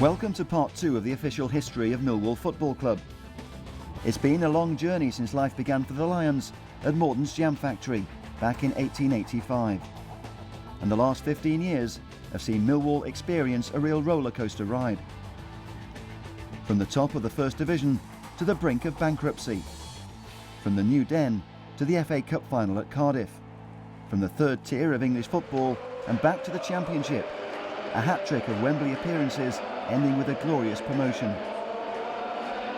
Welcome to part 2 of the official history of Millwall Football Club. It's been a long journey since life began for the Lions at Morton's Jam Factory back in 1885. And the last 15 years have seen Millwall experience a real roller coaster ride. From the top of the First Division to the brink of bankruptcy. From the New Den to the FA Cup final at Cardiff. From the third tier of English football and back to the Championship. A hat-trick of Wembley appearances ending with a glorious promotion.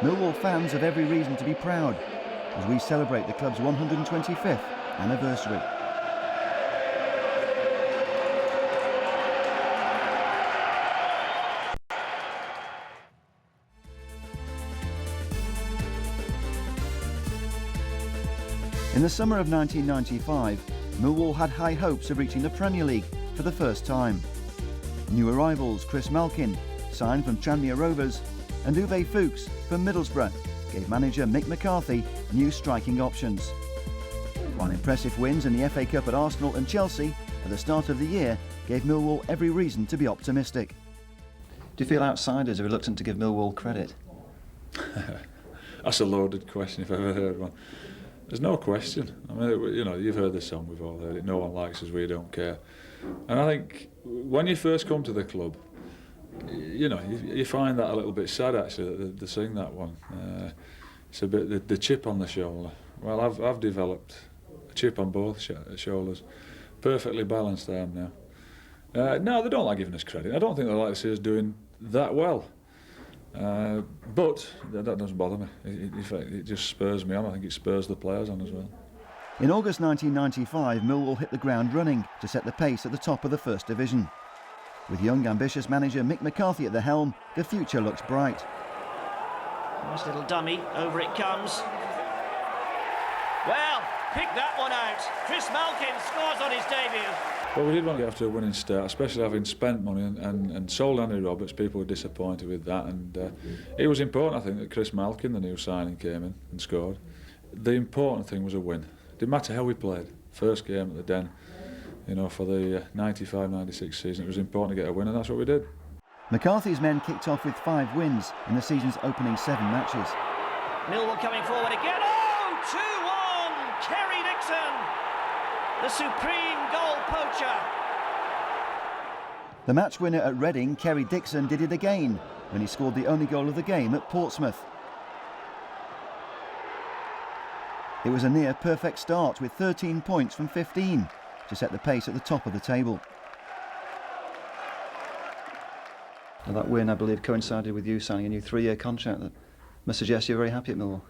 Millwall fans have every reason to be proud as we celebrate the club's 125th anniversary. In the summer of 1995, Millwall had high hopes of reaching the Premier League for the first time. New arrivals Chris Malkin, signed from Tranmere Rovers, and Uwe Fuchs from Middlesbrough gave manager Mick McCarthy new striking options. While impressive wins in the FA Cup at Arsenal and Chelsea at the start of the year gave Millwall every reason to be optimistic. Do you feel outsiders are reluctant to give Millwall credit? That's a loaded question if I've ever heard one. There's no question. I mean, you know, you've heard this song, we've all heard it. No one likes us, we don't care. And I think when you first come to the club, you know, you find that a little bit sad actually that they sing that one. It's a bit the chip on the shoulder. Well, I've developed a chip on both shoulders, perfectly balanced I am now. No, they don't like giving us credit. I don't think they like to see us doing that well. But that doesn't bother me. It just spurs me on. I think it spurs the players on as well. In August 1995, Millwall hit the ground running to set the pace at the top of the First Division. With young, ambitious manager Mick McCarthy at the helm, the future looks bright. Nice little dummy, over it comes. Well, pick that one out. Chris Malkin scores on his debut. Well, we did want to get off to a winning start, especially having spent money and sold Andy Roberts. People were disappointed with that, and it was important, I think, that Chris Malkin, the new signing, came in and scored. The important thing was a win. Didn't matter how we played. First game at the Den, you know, for the 95-96 season, it was important to get a win, and that's what we did. McCarthy's men kicked off with 5 wins in the season's opening 7 matches. Millwall coming forward again. Oh, 2-1! Kerry Dixon, the supreme goal poacher. The match winner at Reading, Kerry Dixon, did it again when he scored the only goal of the game at Portsmouth. It was a near perfect start with 13 points from 15 to set the pace at the top of the table. Well, that win, I believe, coincided with you signing a new 3-year contract that must suggest you're very happy at Millwall.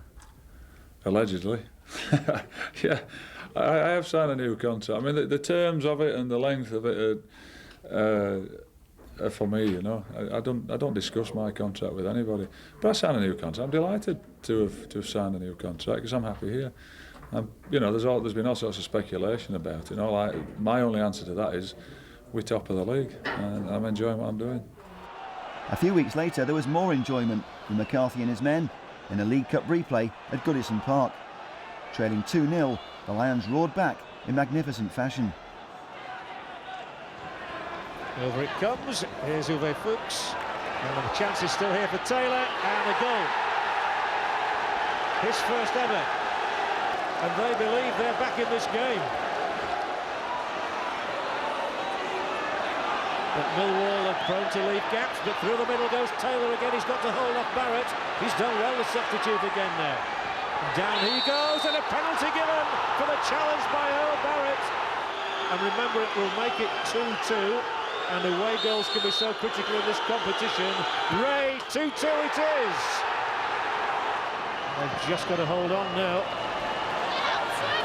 Allegedly. Yeah, I have signed a new contract. I mean, the terms of it and the length of it are for me, you know. I don't discuss my contract with anybody. But I signed a new contract. I'm delighted to have signed a new contract because I'm happy here. You know, there's been all sorts of speculation about it. You know, my only answer to that is we're top of the league, and I'm enjoying what I'm doing. A few weeks later, there was more enjoyment from McCarthy and his men in a League Cup replay at Goodison Park. Trailing 2-0, the Lions roared back in magnificent fashion. Over it comes, here's Uwe Fuchs, and the chance is still here for Taylor, and a goal. His first ever, and they believe they're back in this game. But Millwall are prone to leave gaps, but through the middle goes Taylor again. He's got to hold off Barrett. He's done well, the substitute again there. Down he goes, and a penalty given for the challenge by Earl Barrett. And remember, it will make it 2-2, and away goals can be so critical in this competition. Ray, 2-2 it is. They've just got to hold on now.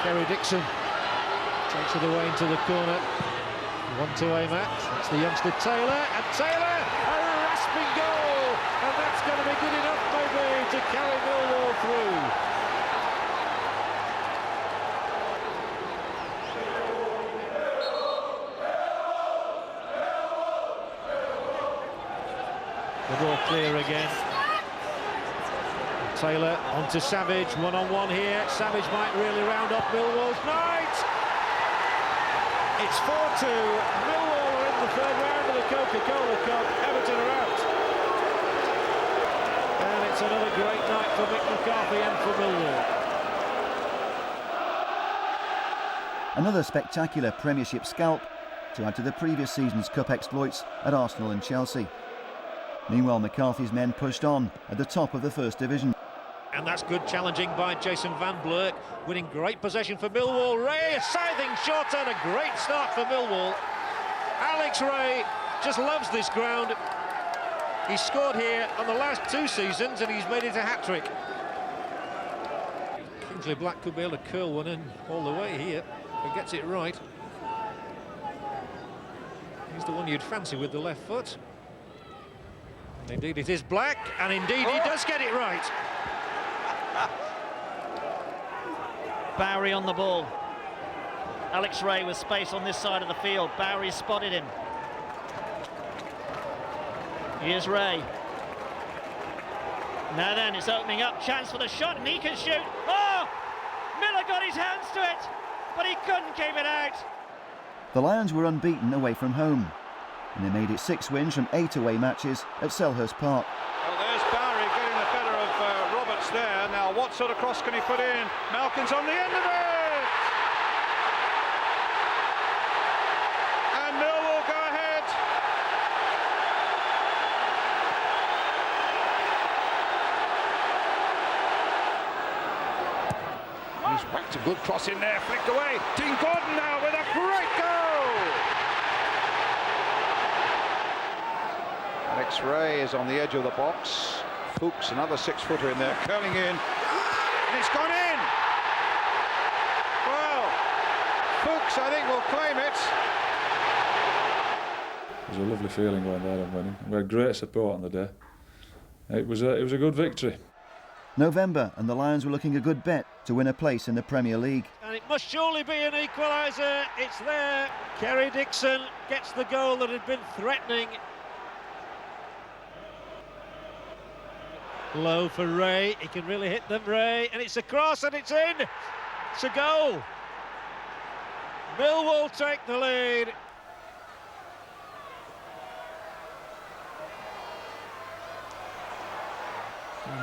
Kerry Dixon takes it away into the corner. 1-2 aim at. That's the youngster Taylor, and Taylor, a rasping goal, and that's going to be good enough maybe to carry Millwall through. The ball clear again. Taylor onto Savage, one-on-one here. Savage might really round off Millwall's night. It's 4-2. Millwall are in the third round of the Coca-Cola Cup. Everton are out. It's another great night for Mick McCarthy and for Millwall. Another spectacular Premiership scalp to add to the previous season's cup exploits at Arsenal and Chelsea. Meanwhile, McCarthy's men pushed on at the top of the First Division. And that's good challenging by Jason Van Blurk, winning great possession for Millwall. Ray, a scything shot and a great start for Millwall. Alex Ray just loves this ground. He's scored here on the last 2 seasons and he's made it a hat-trick. Kingsley Black could be able to curl one in all the way here. He gets it right. He's the one you'd fancy with the left foot. And indeed it is Black, and indeed he does get it right. Bowery on the ball. Alex Ray with space on this side of the field. Bowery spotted him. Here's Ray. Now then, it's opening up. Chance for the shot, and he can shoot. Oh! Miller got his hands to it, but he couldn't keep it out. The Lions were unbeaten away from home, and they made it 6 wins from 8 away matches at Selhurst Park. Well, there's Bowery getting the better of Roberts there. Now, what sort of cross can he put in? Malkin's on the end of it! And Millwall go ahead. He's whacked a good cross in there, flicked away. Dean Gordon now with a great goal! Alex Ray is on the edge of the box. Fuchs, another 6-footer in there, curling in. And it's gone in! Well, Fuchs, I think, will claim it. It was a lovely feeling going there and winning. We had great support on the day. It was a good victory. November, and the Lions were looking a good bet to win a place in the Premier League. And it must surely be an equaliser. It's there. Kerry Dixon gets the goal that had been threatening. Low for Ray. He can really hit them, Ray. And it's a cross and it's in. It's a goal. Millwall take the lead.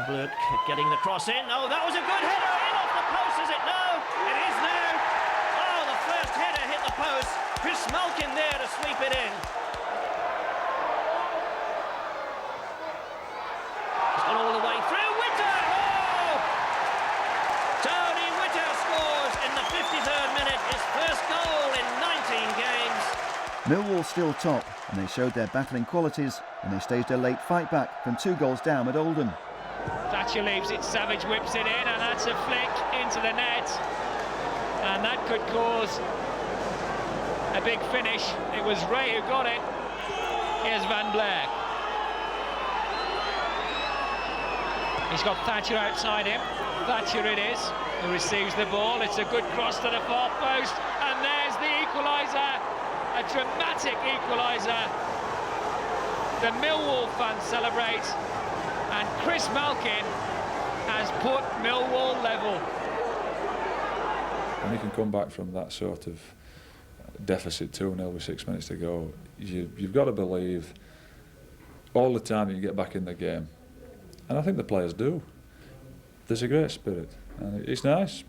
Blurk getting the cross in. Oh, that was a good header. In off the post, is it? No, it is now. Oh, the first header hit the post. Chris Malkin there to sweep it in. It's gone all the way through. Witter! Oh! Tony Witter scores in the 53rd minute. His first goal in 19 games. Millwall still top, and they showed their battling qualities when they staged a late fight back from 2 goals down at Oldham. Thatcher leaves it, Savage whips it in, and that's a flick into the net, and that could cause a big finish. It was Ray who got it. Here's Van Blair. He's got Thatcher outside him. Thatcher it is, who receives the ball. It's a good cross to the far post, and there's the equaliser, a dramatic equaliser. The Millwall fans celebrate, and Chris Malkin has put Millwall level. When you can come back from that sort of deficit 2-0 with 6 minutes to go, you've got to believe all the time that you get back in the game. And I think the players do. There's a great spirit, and it's nice.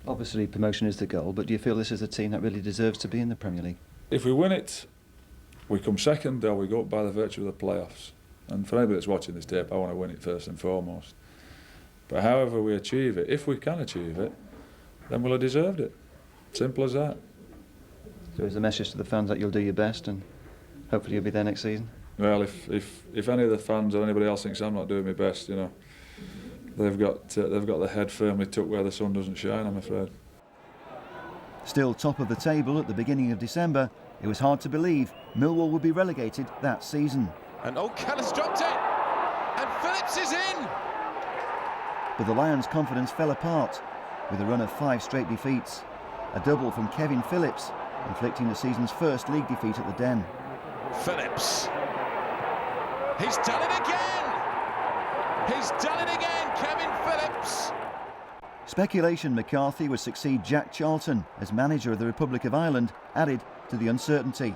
Obviously, promotion is the goal, but do you feel this is a team that really deserves to be in the Premier League? If we win it, we come second, or we go up by the virtue of the playoffs. And for anybody that's watching this tape, I want to win it first and foremost. But however we achieve it, if we can achieve it, then we'll have deserved it. Simple as that. So is the message to the fans that you'll do your best and hopefully you'll be there next season? Well, if any of the fans or anybody else thinks I'm not doing my best, you know, they've got their head firmly tucked where the sun doesn't shine, I'm afraid. Still top of the table at the beginning of December, it was hard to believe Millwall would be relegated that season. And O'Callaghan's dropped it, and Phillips is in. But the Lions' confidence fell apart with a run of 5 straight defeats. A double from Kevin Phillips, inflicting the season's first league defeat at the Den. Phillips. He's done it again. He's done it again, Kevin Phillips. Speculation McCarthy would succeed Jack Charlton as manager of the Republic of Ireland added to the uncertainty.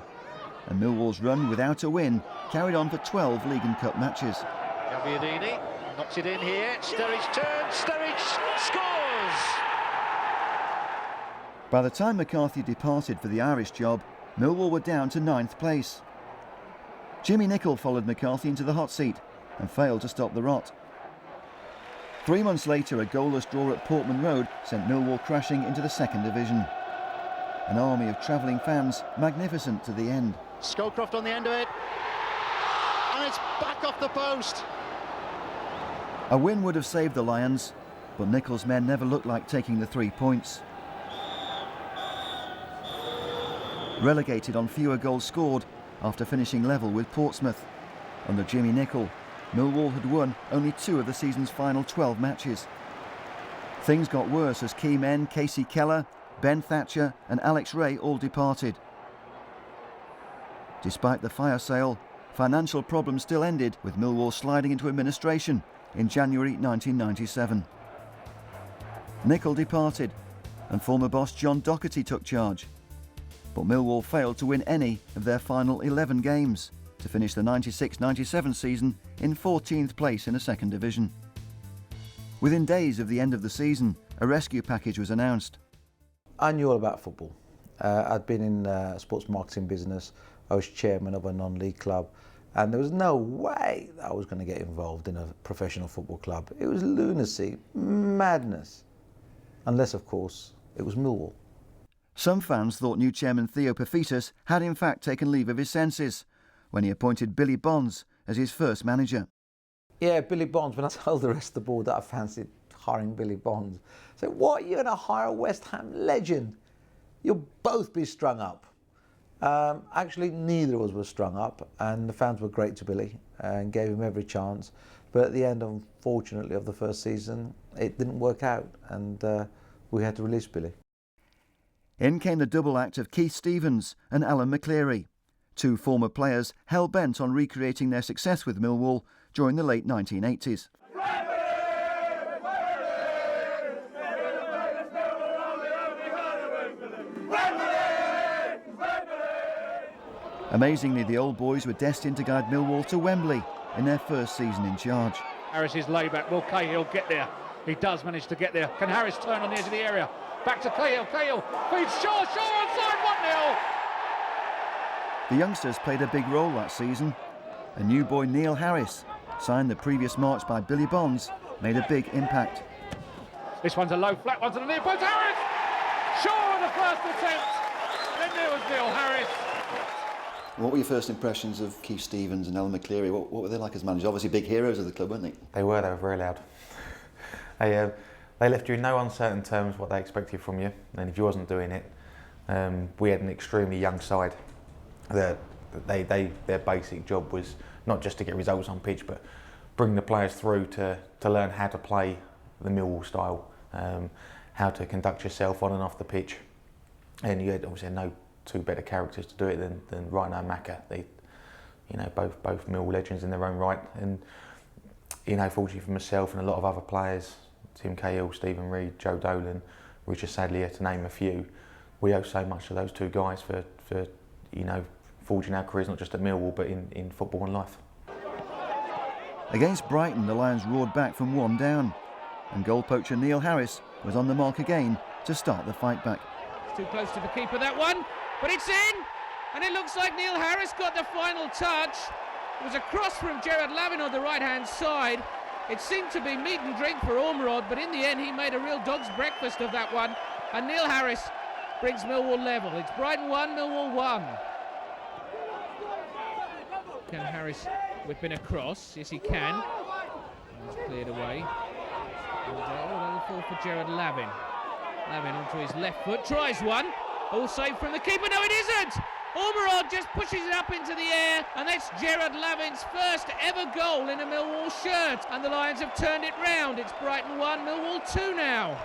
And Millwall's run without a win carried on for 12 League and Cup matches. Gabbiadini, Knocks it in here, Sturridge turns, Sturridge scores! By the time McCarthy departed for the Irish job, Millwall were down to 9th place. Jimmy Nicholl followed McCarthy into the hot seat and failed to stop the rot. 3 months later, a goalless draw at Portman Road sent Millwall crashing into the 2nd Division. An army of travelling fans, magnificent to the end. Scowcroft on the end of it, and it's back off the post. A win would have saved the Lions, but Nicholl's men never looked like taking the 3 points. Relegated on fewer goals scored after finishing level with Portsmouth. Under Jimmy Nicholl, Millwall had won only 2 of the season's final 12 matches. Things got worse as key men Casey Keller, Ben Thatcher and Alex Ray all departed. Despite the fire sale, financial problems still ended with Millwall sliding into administration in January 1997. Nicholl departed and former boss John Docherty took charge. But Millwall failed to win any of their final 11 games to finish the 96-97 season in 14th place in the 2nd Division. Within days of the end of the season, a rescue package was announced. I knew all about football. I'd been in sports marketing business. I was chairman of a non-league club, and there was no way that I was going to get involved in a professional football club. It was lunacy, madness, unless of course it was Millwall. Some fans thought new chairman Theo Paphitis had in fact taken leave of his senses when he appointed Billy Bonds as his first manager. Yeah, Billy Bonds, when I told the rest of the board that I fancied hiring Billy Bonds, I said, what, you're going to hire a West Ham legend? You'll both be strung up. Actually, neither of us were strung up, and the fans were great to Billy and gave him every chance. But at the end, unfortunately, of the first season, it didn't work out, and we had to release Billy. In came the double act of Keith Stevens and Alan McCleary, 2 former players hell-bent on recreating their success with Millwall during the late 1980s. Amazingly, the old boys were destined to guide Millwall to Wembley in their first season in charge. Harris's layback, will Cahill get there? He does manage to get there. Can Harris turn on the edge of the area? Back to Cahill, Cahill feeds Shaw, Shaw onside, 1-0! The youngsters played a big role that season. A new boy, Neil Harris, signed the previous March by Billy Bonds, made a big impact. This one's a low flat one to the near post, Harris! Shaw on the first attempt, then there was Neil Harris. What were your first impressions of Keith Stevens and Alan McCleary? What were they like as managers? Obviously big heroes of the club, weren't they? They were very loud. They left you in no uncertain terms what they expected from you, and if you wasn't doing it, we had an extremely young side. Their basic job was not just to get results on pitch, but bring the players through to learn how to play the Millwall style, how to conduct yourself on and off the pitch. And you had obviously no 2 better characters to do it than Rhino and Macca. They, both Millwall legends in their own right. And fortunately for myself and a lot of other players, Tim Cahill, Stephen Reid, Joe Dolan, Richard Sadlier, to name a few, we owe so much to those 2 guys for forging our careers not just at Millwall but in football and life. Against Brighton, the Lions roared back from 1 down, and goal poacher Neil Harris was on the mark again to start the fight back. Too close to the keeper, that one, but it's in, and it looks like Neil Harris got the final touch. It was a cross from Gerard Lavin on the right-hand side. It seemed to be meat and drink for Ormerod, but in the end he made a real dog's breakfast of that one, and Neil Harris brings Millwall level. It's Brighton 1, Millwall 1. Can Harris whip in a cross? Yes, he can. It's cleared away. And that'll fall for Gerard Lavin. Lavin onto his left foot, tries one. All saved from the keeper. No, it isn't! Ormerod just pushes it up into the air, and that's Gerard Lavin's first ever goal in a Millwall shirt. And the Lions have turned it round. It's Brighton 1, Millwall 2 now.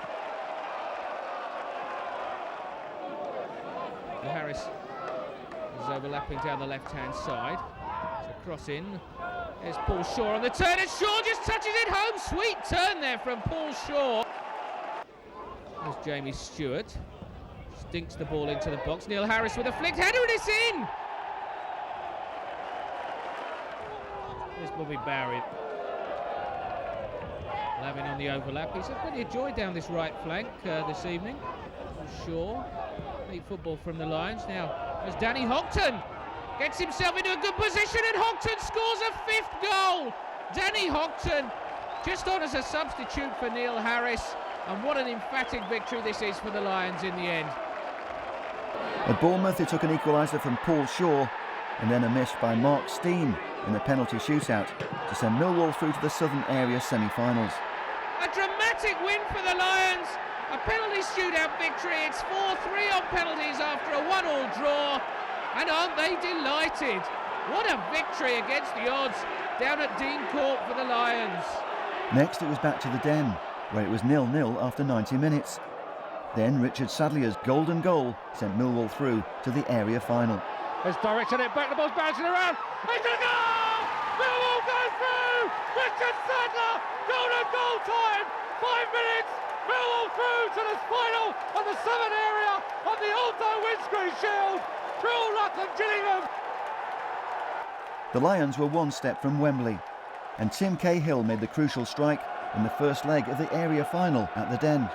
Harris is overlapping down the left-hand side. It's a cross in. There's Paul Shaw on the turn, and Shaw just touches it home. Sweet turn there from Paul Shaw. There's Jamie Stewart. Stinks the ball into the box. Neil Harris with a flicked header, and it's in! There's Bobby Barry. Lavin on the overlap. He's had plenty of joy down this right flank this evening, for sure. Neat football from the Lions. Now, as Danny Houghton gets himself into a good position, and Houghton scores a 5th goal. Danny Houghton just on as a substitute for Neil Harris, and what an emphatic victory this is for the Lions in the end. At Bournemouth, it took an equaliser from Paul Shaw and then a miss by Mark Steen in the penalty shootout to send Millwall through to the Southern Area semi-finals. A dramatic win for the Lions, a penalty shootout victory. It's 4-3 on penalties after a 1-1 draw, and aren't they delighted? What a victory against the odds down at Dean Court for the Lions. Next it was back to the Den, where it was 0-0 after 90 minutes. Then Richard Sadlier's golden goal sent Millwall through to the area final. Has directed it back, the ball's bouncing around. It's a goal! Millwall goes through! Richard Sadler, golden goal time! 5 minutes, Millwall through to the final of the Southern Area of the Alto Windscreen Shield. True luck of Gillingham. The Lions were one step from Wembley, and Tim Cahill made the crucial strike in the first leg of the area final at the Den.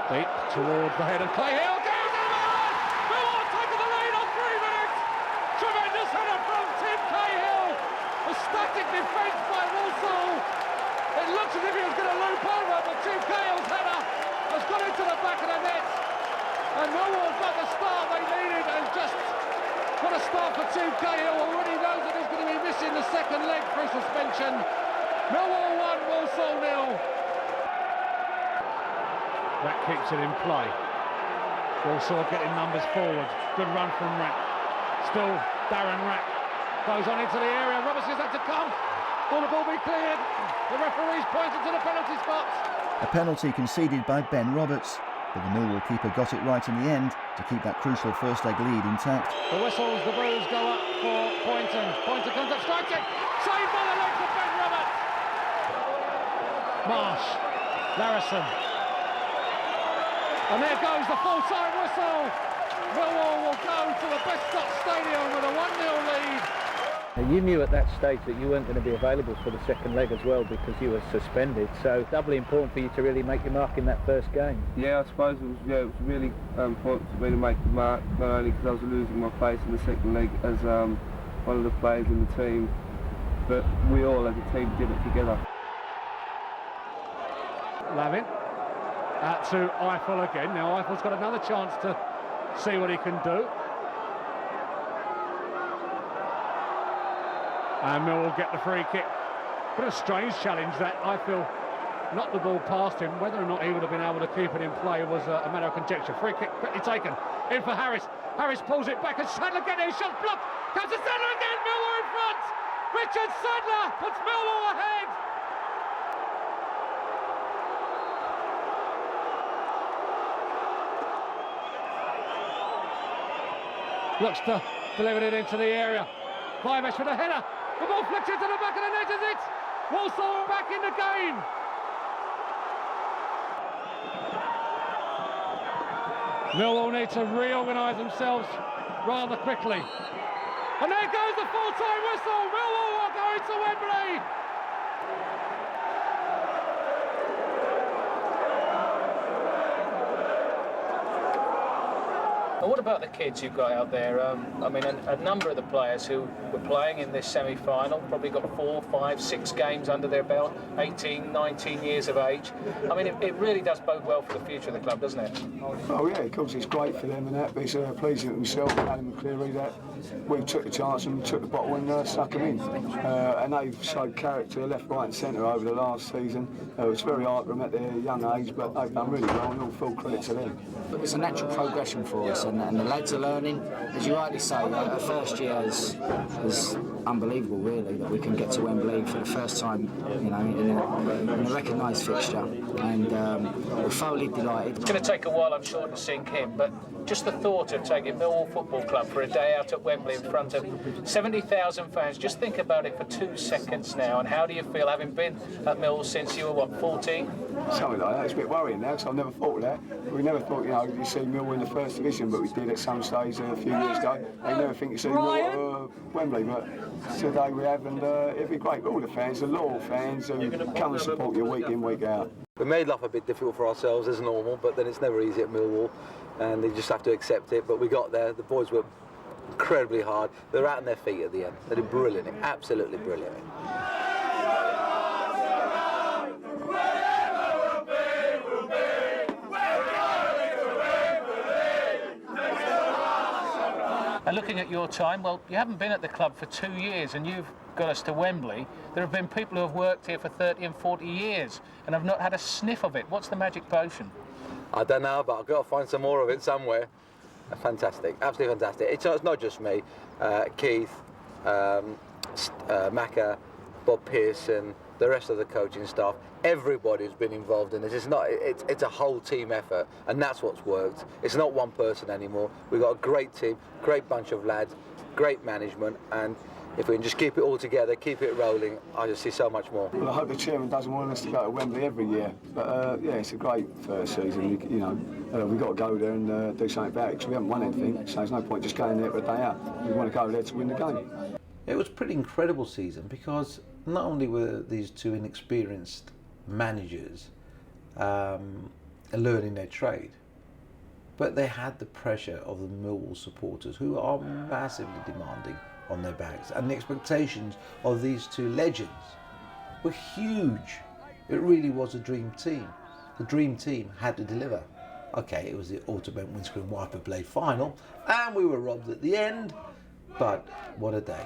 Deep towards the head of Cahill, goes in there! Millwall taking the lead on 3 minutes! Tremendous header from Tim Cahill! A static defence by Walsall. It looks as if he was going to loop over, but Tim Cahill's header has gone into the back of the net. And Millwall's got the start they needed, and just what a start for Tim Cahill. Already knows that he's going to be missing the second leg through suspension. Millwall 1, Walsall 0. That keeps it in play. Walsall getting numbers forward. Good run from Rack. Still Darren Rack goes on into the area. Robertson's had to come. Will the ball be cleared? The referee's pointing to the penalty spot. A penalty conceded by Ben Roberts, but the Millwall keeper got it right in the end to keep that crucial first leg lead intact. The whistles, the boos go up for Poynton. Poynton comes up, strikes it. Saved by the legs of Ben Roberts. Marsh, Larrison. And there goes the full-time whistle. Millwall will go to the Bestcott Stadium with a 1-0 lead. You knew at that stage that you weren't going to be available for the second leg as well because you were suspended, so doubly important for you to really make your mark in that first game. Yeah, I suppose it was really important for me to make the mark, not only because I was losing my place in the second leg as one of the players in the team, but we all as a team did it together. Lavin. Out to Eiffel again. Now Eiffel's got another chance to see what he can do. And Millwall get the free kick. But a strange challenge that Eiffel knocked the ball past him. Whether or not he would have been able to keep it in play was a matter of conjecture. Free kick quickly taken. In for Harris. Harris pulls it back and Sadler getting his shot blocked. Comes to Sadler again. Millwall in front. Richard Sadler puts Millwall ahead. Looks to deliver it into the area. Vivesh with a header. The ball flicks into the back of the net as it. Walsall back in the game. Millwall need to reorganise themselves rather quickly. And there goes the full-time whistle. Millwall are going to Wembley. What about the kids you've got out there? I mean, a number of the players who were playing in this semi-final probably got 4, 5, 6 games under their belt, 18, 19 years of age. I mean, it really does bode well for the future of the club, doesn't it? Oh yeah, of course it's great for them and that, but it's pleasing for myself and Alan McCleary that we took the chance and took the bottle and stuck them in. And they've showed character left, right and centre over the last season. It's very hard for them at their young age, but they've done really well and all full credit to them. It's a natural progression for us and the lads are learning. As you rightly say, our first year is unbelievable really that we can get to Wembley for the first time, you know, in a recognised fixture, and we're thoroughly delighted. It's going to take a while, I'm sure, to sink in, but just the thought of taking Millwall Football Club for a day out at Wembley in front of 70,000 fans, just think about it for 2 seconds now, and how do you feel having been at Millwall since you were, what, 14? Something like that. It's a bit worrying now because I've never thought of that. We never thought, you know, you see Millwall in the first division, but we did at some stage a few years ago. They never think to see more at Wembley, but today we have, and it'd be great for all the fans, the loyal fans who come and support you week in, week out. We made life a bit difficult for ourselves as normal, but then it's never easy at Millwall, and you just have to accept it. But we got there. The boys were incredibly hard. They were out on their feet at the end. They did brilliant, absolutely brilliant. And looking at your time, well, you haven't been at the club for 2 years and you've got us to Wembley. There have been people who have worked here for 30 and 40 years and have not had a sniff of it. What's the magic potion? I don't know, but I've got to find some more of it somewhere. Fantastic, absolutely fantastic. It's not just me. Keith, Macca, Bob Pearson, the rest of the coaching staff, everybody's been involved in this. It's a whole team effort, and that's what's worked. It's not one person anymore. We've got a great team, great bunch of lads, great management, and if we can just keep it all together, keep it rolling, I just see so much more. Well, I hope the chairman doesn't want us to go to Wembley every year, but yeah, it's a great first season. You know, we've got to go there and do something about it, because we haven't won anything, so there's no point just going there for a day out. We want to go there to win the game. It was a pretty incredible season, because not only were these two inexperienced managers learning their trade, but they had the pressure of the Millwall supporters, who are massively demanding on their backs, and the expectations of these two legends were huge. It really was a dream team. The dream team had to deliver. Okay, it was the Autobent windscreen wiper blade final, and we were robbed at the end, but what a day.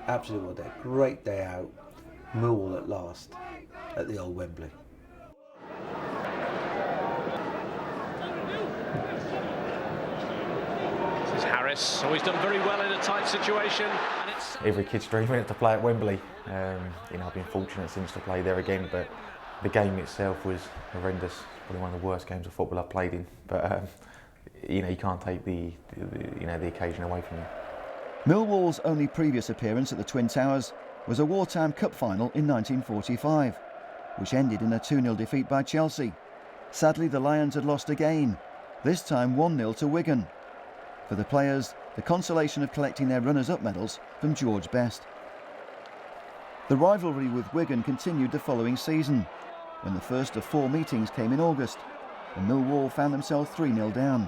Absolutely what a day. Great day out. Millwall at last at the old Wembley. This is Harris, always done very well in a tight situation. And it's every kid's dream to play at Wembley. You know, I've been fortunate since to play there again, but the game itself was horrendous. Probably one of the worst games of football I've played in. But you know, you can't take the occasion away from you. Millwall's only previous appearance at the Twin Towers was a wartime cup final in 1945, which ended in a 2-0 defeat by Chelsea. Sadly, the Lions had lost again, this time 1-0 to Wigan. For the players, the consolation of collecting their runners-up medals from George Best. The rivalry with Wigan continued the following season, when the first of 4 meetings came in August, and Millwall found themselves 3-0 down.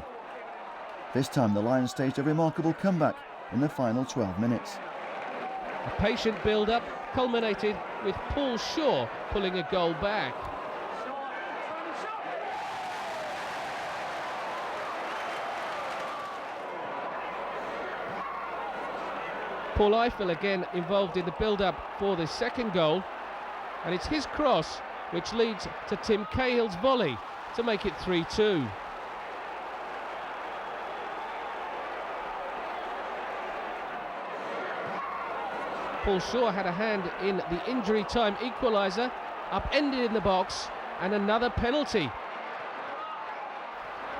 This time the Lions staged a remarkable comeback in the final 12 minutes. A patient build-up culminated with Paul Shaw pulling a goal back. Paul Eiffel again involved in the build-up for the second goal, and it's his cross which leads to Tim Cahill's volley to make it 3-2. Paul Shaw had a hand in the injury time equaliser, upended in the box, and another penalty.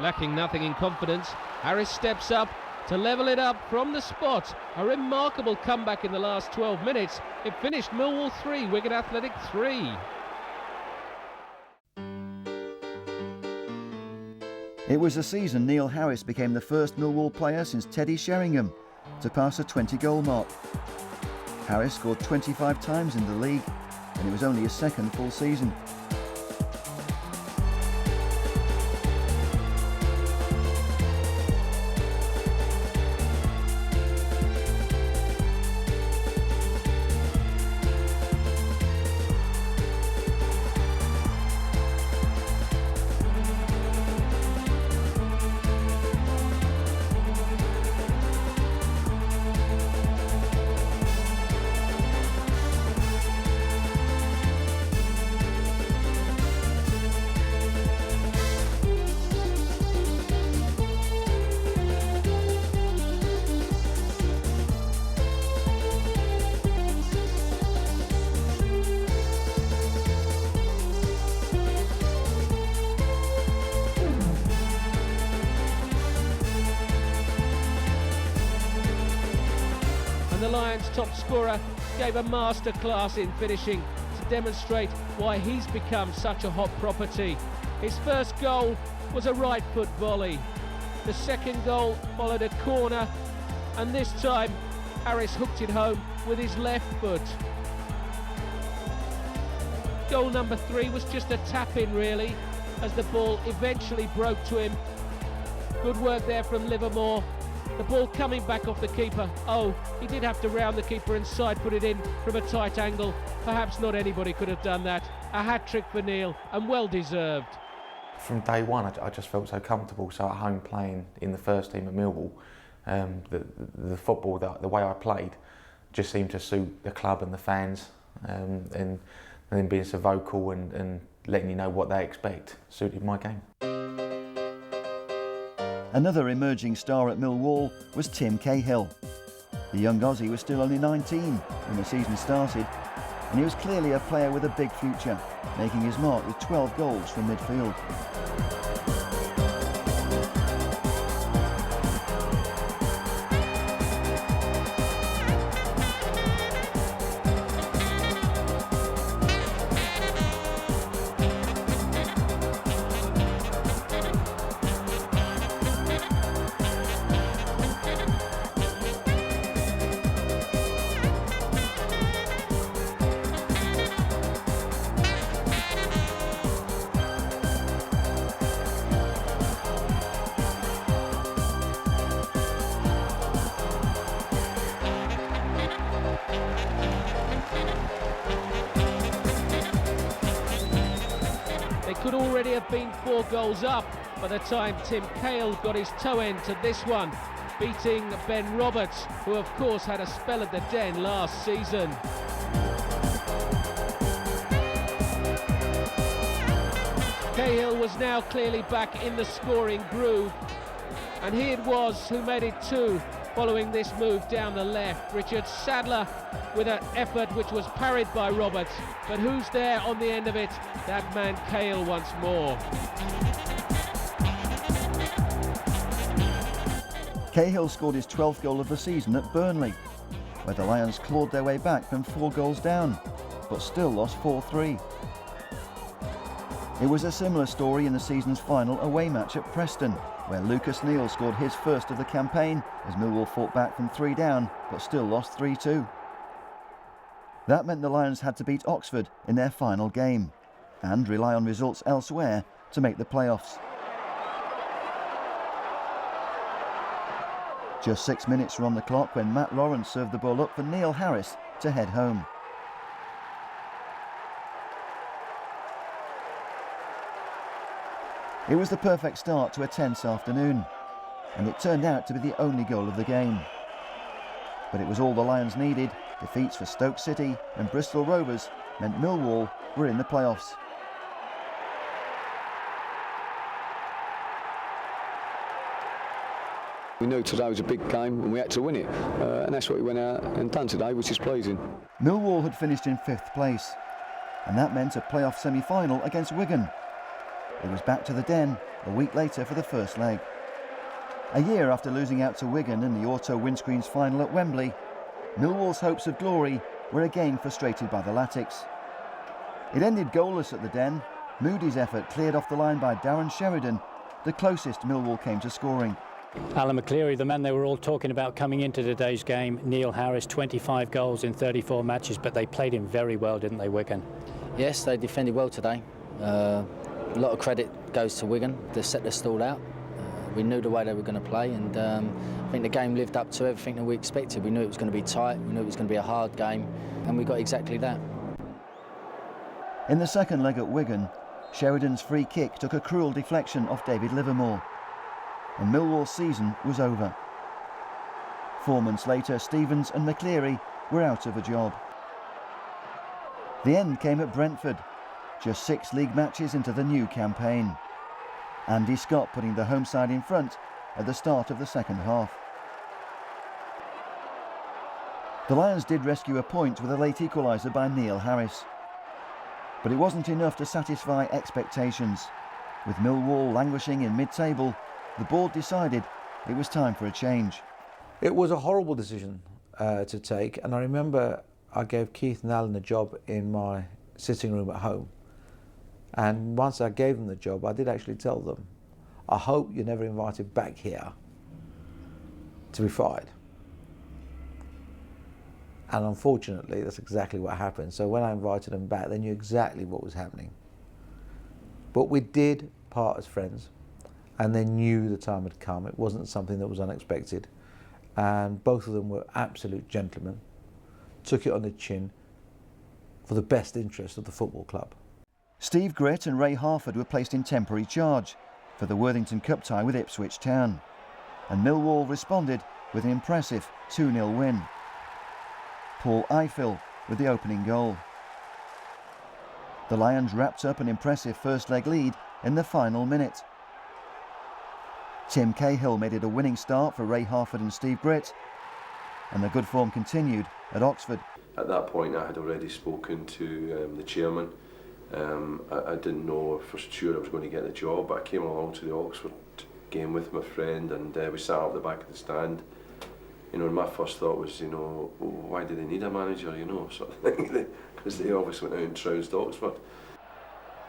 Lacking nothing in confidence, Harris steps up to level it up from the spot. A remarkable comeback in the last 12 minutes. It finished Millwall 3, Wigan Athletic 3. It was the season Neil Harris became the first Millwall player since Teddy Sheringham to pass a 20-goal mark. Harris scored 25 times in the league, and it was only his second full season. And the Lions' top scorer gave a masterclass in finishing to demonstrate why he's become such a hot property. His first goal was a right foot volley. The second goal followed a corner, and this time Harris hooked it home with his left foot. Goal number 3 was just a tap-in really, as the ball eventually broke to him. Good work there from Livermore. The ball coming back off the keeper. Oh, he did have to round the keeper and side put it in from a tight angle. Perhaps not anybody could have done that. A hat-trick for Neil, and well deserved. From day one, I just felt so comfortable. So at home playing in the first team at Millwall, the football, the way I played, just seemed to suit the club and the fans, and then being so vocal and letting you know what they expect suited my game. Another emerging star at Millwall was Tim Cahill. The young Aussie was still only 19 when the season started, and he was clearly a player with a big future, making his mark with 12 goals from midfield. Could already have been 4 goals up by the time Tim Cahill got his toe end to this one, beating Ben Roberts, who of course had a spell at the Den last season. Cahill was now clearly back in the scoring groove, and he it was who made it 2 following this move down the left. Richard Sadler with an effort which was parried by Roberts, but who's there on the end of it? That man Cahill once more. Cahill scored his 12th goal of the season at Burnley, where the Lions clawed their way back from 4 goals down, but still lost 4-3. It was a similar story in the season's final away match at Preston, where Lucas Neal scored his first of the campaign as Millwall fought back from 3 down, but still lost 3-2. That meant the Lions had to beat Oxford in their final game and rely on results elsewhere to make the playoffs. Just 6 minutes were on the clock when Matt Lawrence served the ball up for Neil Harris to head home. It was the perfect start to a tense afternoon, and it turned out to be the only goal of the game. But it was all the Lions needed. Defeats for Stoke City and Bristol Rovers meant Millwall were in the playoffs. We knew today was a big game and we had to win it, and that's what we went out and done today, which is pleasing. Millwall had finished in 5th place, and that meant a playoff semi-final against Wigan. It was back to the Den a week later for the first leg. A year after losing out to Wigan in the Auto Windscreens final at Wembley, Millwall's hopes of glory were again frustrated by the Latics. It ended goalless at the Den. Moody's effort cleared off the line by Darren Sheridan, the closest Millwall came to scoring. Alan McCleary, the man they were all talking about coming into today's game. Neil Harris, 25 goals in 34 matches, but they played him very well, didn't they, Wigan? Yes, they defended well today. A lot of credit goes to Wigan. They set the stall out. We knew the way they were going to play, and I think the game lived up to everything that we expected. We knew it was going to be tight, we knew it was going to be a hard game, and we got exactly that. In the second leg at Wigan, Sheridan's free kick took a cruel deflection off David Livermore, and Millwall's season was over. 4 months later, Stevens and McCleary were out of a job. The end came at Brentford, just 6 league matches into the new campaign. Andy Scott putting the home side in front at the start of the second half. The Lions did rescue a point with a late equaliser by Neil Harris, but it wasn't enough to satisfy expectations. With Millwall languishing in mid-table, the board decided it was time for a change. It was a horrible decision to take, and I remember I gave Keith and Alan a job in my sitting room at home. And once I gave them the job, I did actually tell them, I hope you're never invited back here to be fired. And unfortunately, that's exactly what happened. So when I invited them back, they knew exactly what was happening. But we did part as friends, and they knew the time had come. It wasn't something that was unexpected. And both of them were absolute gentlemen, took it on the chin for the best interest of the football club. Steve Gritt and Ray Harford were placed in temporary charge for the Worthington Cup tie with Ipswich Town. And Millwall responded with an impressive 2-0 win. Paul Eiffel with the opening goal. The Lions wrapped up an impressive first leg lead in the final minute. Tim Cahill made it a winning start for Ray Harford and Steve Gritt, and the good form continued at Oxford. At that point I had already spoken to the chairman. I didn't know for sure I was going to get the job, but I came along to the Oxford game with my friend, and we sat up the back of the stand. You know, and my first thought was, you know, why do they need a manager, you know, sort of thing, because they obviously went out and trounced Oxford.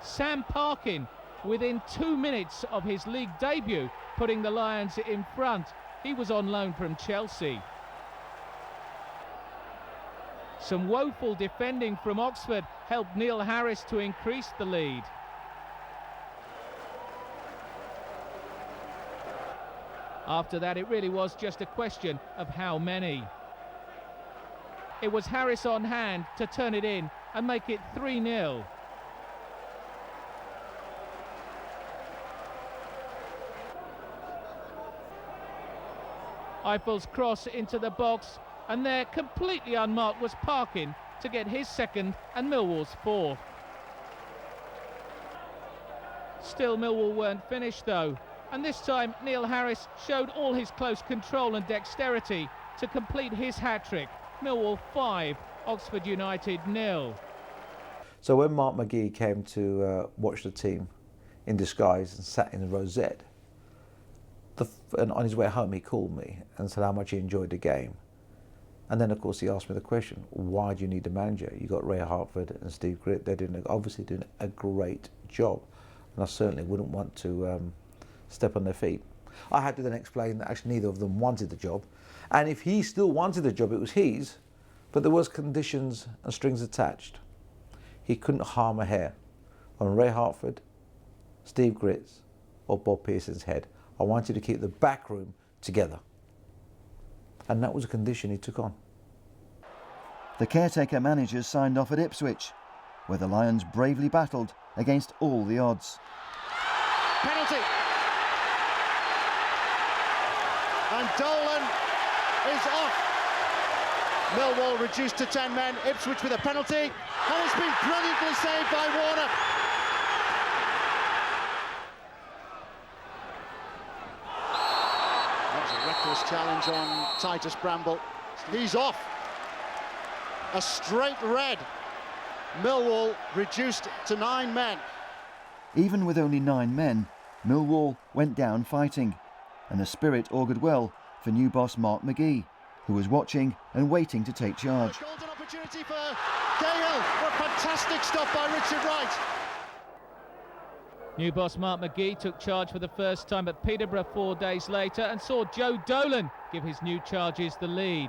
Sam Parkin, within 2 minutes of his league debut, putting the Lions in front. He was on loan from Chelsea. Some woeful defending from Oxford helped Neil Harris to increase the lead. After that, it really was just a question of how many. It was Harris on hand to turn it in and make it 3-0. Eiffel's cross into the box, and there, completely unmarked, was Parkin to get his second and Millwall's fourth. Still, Millwall weren't finished though, and this time Neil Harris showed all his close control and dexterity to complete his hat-trick. Millwall 5, Oxford United 0. So when Mark McGee came to watch the team in disguise and sat in the rosette, and on his way home he called me and said how much he enjoyed the game. And then of course he asked me the question, why do you need a manager? You got Ray Hartford and Steve Gritt, they're obviously doing a great job, and I certainly wouldn't want to step on their feet. I had to then explain that actually neither of them wanted the job, and if he still wanted the job it was his, but there was conditions and strings attached. He couldn't harm a hair on Ray Hartford, Steve Gritt's or Bob Pearson's head. I wanted to keep the back room together, and that was a condition he took on. The caretaker managers signed off at Ipswich, where the Lions bravely battled against all the odds. Penalty. And Dolan is off. Millwall reduced to 10 men. Ipswich with a penalty. And it's been brilliantly saved by Warner. That was a reckless challenge on Titus Bramble. He's off. A straight red. Millwall reduced to 9 men. Even with only 9 men, Millwall went down fighting, and the spirit augured well for new boss Mark McGee, who was watching and waiting to take charge. A golden opportunity for Cahill. What fantastic stuff by Richard Wright. New boss Mark McGee took charge for the first time at Peterborough 4 days later and saw Joe Dolan give his new charges the lead.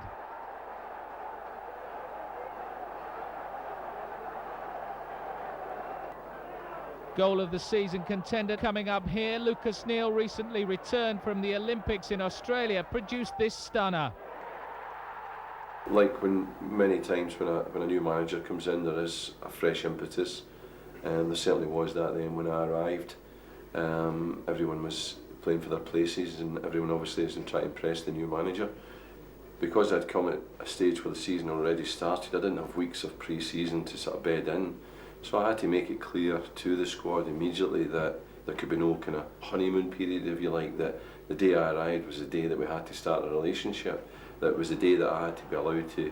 Goal of the season contender coming up here. Lucas Neal, recently returned from the Olympics in Australia, produced this stunner. Like when many times when a new manager comes in, there is a fresh impetus, and there certainly was that then when I arrived. Everyone was playing for their places, and everyone obviously is trying to impress the new manager. Because I'd come at a stage where the season already started, I didn't have weeks of pre-season to sort of bed in. So I had to make it clear to the squad immediately that there could be no kind of honeymoon period, if you like, that the day I arrived was the day that we had to start a relationship, that was the day that I had to be allowed to,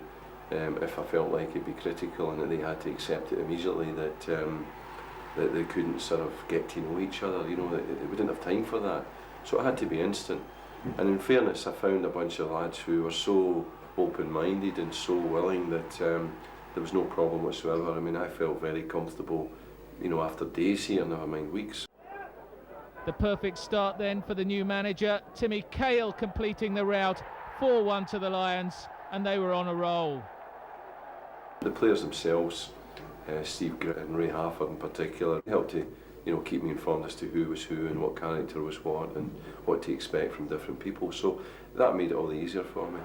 if I felt like it'd be critical, and that they had to accept it immediately, that that they couldn't sort of get to know each other, you know, that we didn't have time for that. So it had to be instant. And in fairness, I found a bunch of lads who were so open-minded and so willing that there was no problem whatsoever. I mean, I felt very comfortable, you know, after days here, never mind weeks. The perfect start then for the new manager, Timmy Cahill, completing the rout, 4-1 to the Lions, and they were on a roll. The players themselves, Steve Gritt and Ray Harford in particular, helped to keep me informed as to who was who and what character was what and what to expect from different people, so that made it all the easier for me.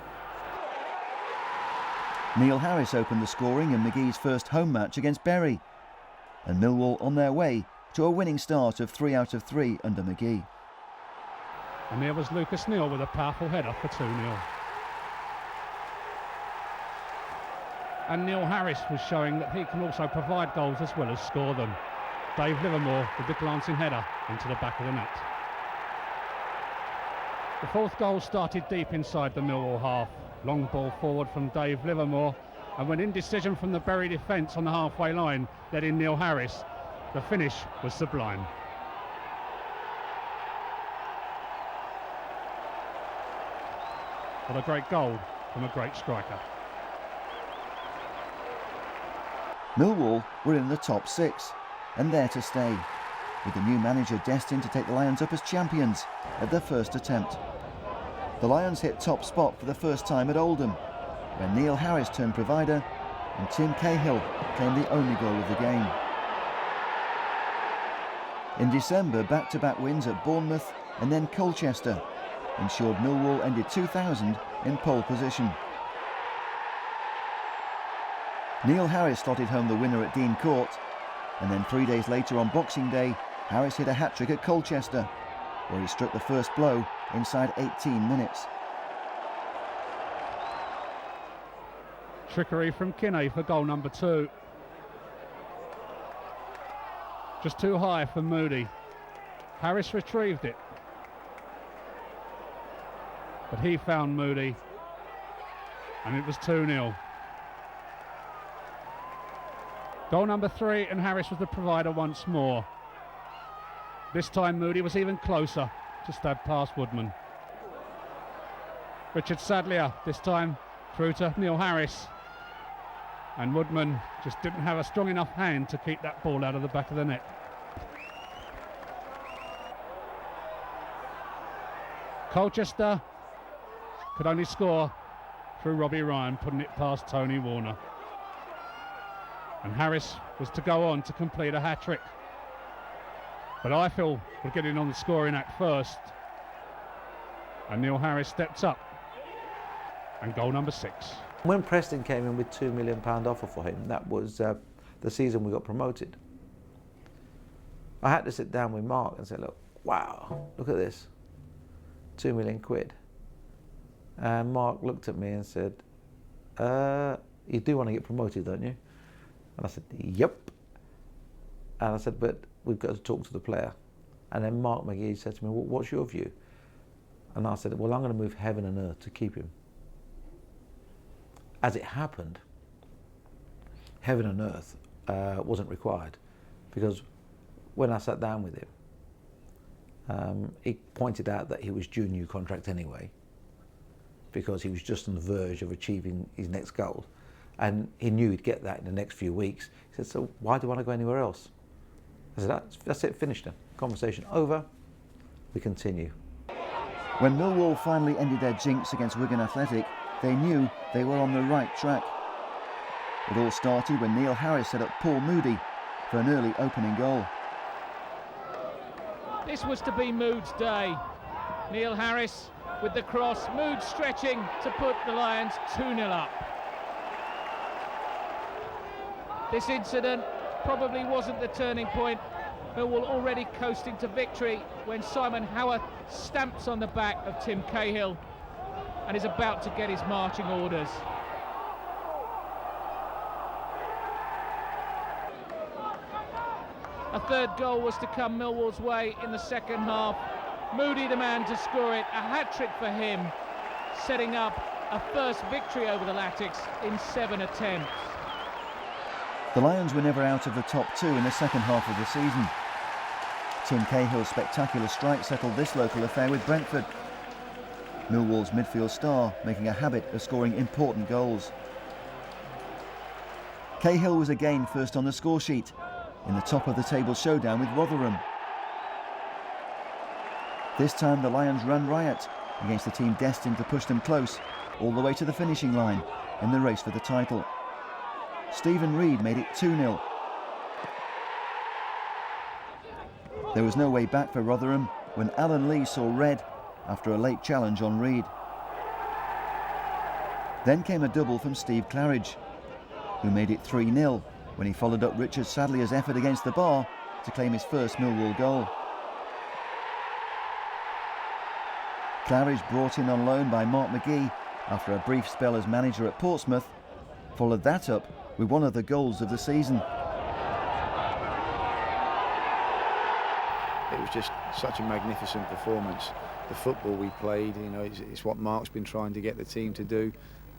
Neil Harris opened the scoring in McGee's first home match against Bury, and Millwall on their way to a winning start of 3 out of 3 under McGee. And there was Lucas Neal with a powerful header for 2-0. And Neil Harris was showing that he can also provide goals as well as score them. Dave Livermore with the glancing header into the back of the net. The fourth goal started deep inside the Millwall half. Long ball forward from Dave Livermore, and when indecision from the Bury defence on the halfway line led in Neil Harris, the finish was sublime. What a great goal from a great striker. Millwall were in the top 6 and there to stay, with the new manager destined to take the Lions up as champions at their first attempt. The Lions hit top spot for the first time at Oldham, where Neil Harris turned provider and Tim Cahill claimed the only goal of the game. In December, back-to-back wins at Bournemouth and then Colchester ensured Millwall ended 2000 in pole position. Neil Harris slotted home the winner at Dean Court, and then 3 days later on Boxing Day, Harris hit a hat-trick at Colchester, where he struck the first blow inside 18 minutes. Trickery from Kinney for goal number 2. Just too high for Moody. Harris retrieved it, but he found Moody, and it was 2-0. Goal number 3, and Harris was the provider once more. This time Moody was even closer to stab past Woodman. Richard Sadlier, this time through to Neil Harris. And Woodman just didn't have a strong enough hand to keep that ball out of the back of the net. Colchester could only score through Robbie Ryan, putting it past Tony Warner. And Harris was to go on to complete a hat-trick. But I feel we're getting on the scoring act first. And Neil Harris steps up. And goal number 6. When Preston came in with £2 million offer for him, that was the season we got promoted. I had to sit down with Mark and say, look, wow, look at this, £2 million. And Mark looked at me and said, you do want to get promoted, don't you? And I said, yep. And I said, but we've got to talk to the player. And then Mark McGee said to me, well, what's your view? And I said, well, I'm going to move heaven and earth to keep him. As it happened, heaven and earth wasn't required, because when I sat down with him, he pointed out that he was due a new contract anyway, because he was just on the verge of achieving his next goal. And he knew he'd get that in the next few weeks. He said, so why do I want to go anywhere else? I said, that's it, finished now. Conversation over, we continue. When Millwall finally ended their jinx against Wigan Athletic, they knew they were on the right track. It all started when Neil Harris set up Paul Moody for an early opening goal. This was to be Mood's day. Neil Harris with the cross, Mood stretching to put the Lions 2-0 up. This incident probably wasn't the turning point. Millwall already coasting to victory when Simon Howarth stamps on the back of Tim Cahill and is about to get his marching orders. A third goal was to come Millwall's way in the second half. Moody the man to score it, a hat-trick for him, setting up a first victory over the Latics in 7 attempts. The Lions were never out of the top 2 in the second half of the season. Tim Cahill's spectacular strike settled this local affair with Brentford. Millwall's midfield star making a habit of scoring important goals. Cahill was again first on the score sheet in the top of the table showdown with Rotherham. This time the Lions ran riot against a team destined to push them close all the way to the finishing line in the race for the title. Stephen Reid made it 2-0. There was no way back for Rotherham when Alan Lee saw red after a late challenge on Reid. Then came a double from Steve Claridge, who made it 3-0 when he followed up Richard Sadlier's effort against the bar to claim his first Millwall goal. Claridge, brought in on loan by Mark McGee after a brief spell as manager at Portsmouth, followed that up with one of the goals of the season. It was just such a magnificent performance. The football we played, you know, it's what Mark's been trying to get the team to do,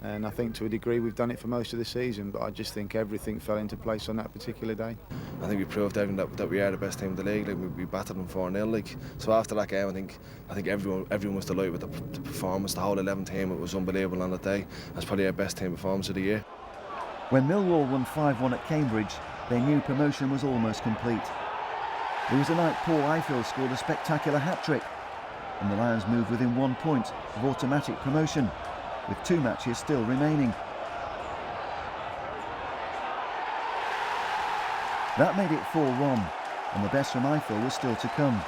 and I think to a degree we've done it for most of the season, but I just think everything fell into place on that particular day. I think we proved everything that we are the best team in the league. Like, we battered them 4-0. Like, so after that game, I think everyone was delighted with the performance. The whole 11 team, it was unbelievable on that day. That's probably our best team performance of the year. When Millwall won 5-1 at Cambridge, they knew promotion was almost complete. It was the night Paul Ifill scored a spectacular hat-trick, and the Lions moved within 1 point of automatic promotion, with 2 matches still remaining. That made it 4-1, and the best from Ifill was still to come.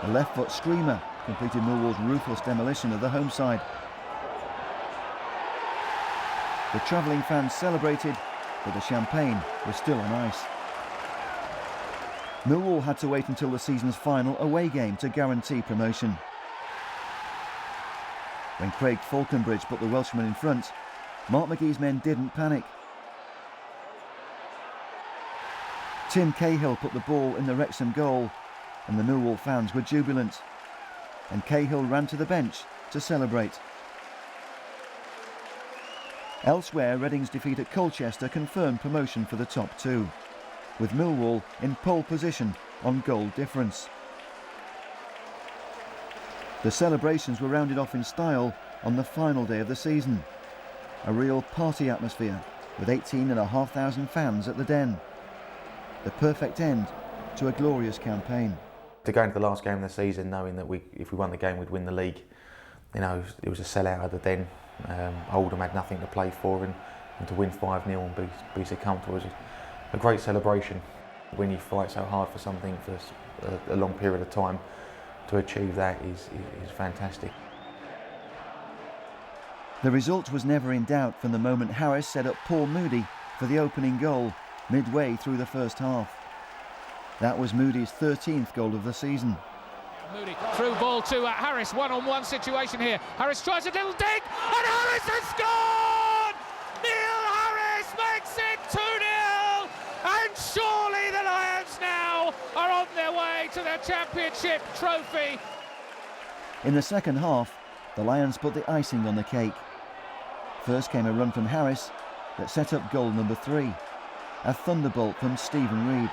A left-foot screamer completed Millwall's ruthless demolition of the home side. The travelling fans celebrated, but the champagne was still on ice. Millwall had to wait until the season's final away game to guarantee promotion. When Craig Falconbridge put the Welshman in front, Mark McGee's men didn't panic. Tim Cahill put the ball in the Wrexham goal, and the Millwall fans were jubilant. And Cahill ran to the bench to celebrate. Elsewhere, Reading's defeat at Colchester confirmed promotion for the top 2, with Millwall in pole position on goal difference. The celebrations were rounded off in style on the final day of the season. A real party atmosphere with 18,500 fans at the Den. The perfect end to a glorious campaign. To go into the last game of the season knowing that if we won the game we'd win the league, you know, it was a sellout at the Den. Oldham had nothing to play for, and to win 5-0 and be so comfortable was a great celebration. When you fight so hard for something for a long period of time, to achieve that is fantastic. The result was never in doubt from the moment Harris set up Paul Moody for the opening goal midway through the first half. That was Moody's 13th goal of the season. Moody through ball to Harris, one-on-one situation here. Harris tries a little dig, and Harris has scored! Neil Harris makes it 2-0, and surely the Lions now are on their way to the championship trophy. In the second half, the Lions put the icing on the cake. First came a run from Harris that set up goal number 3, a thunderbolt from Stephen Reid.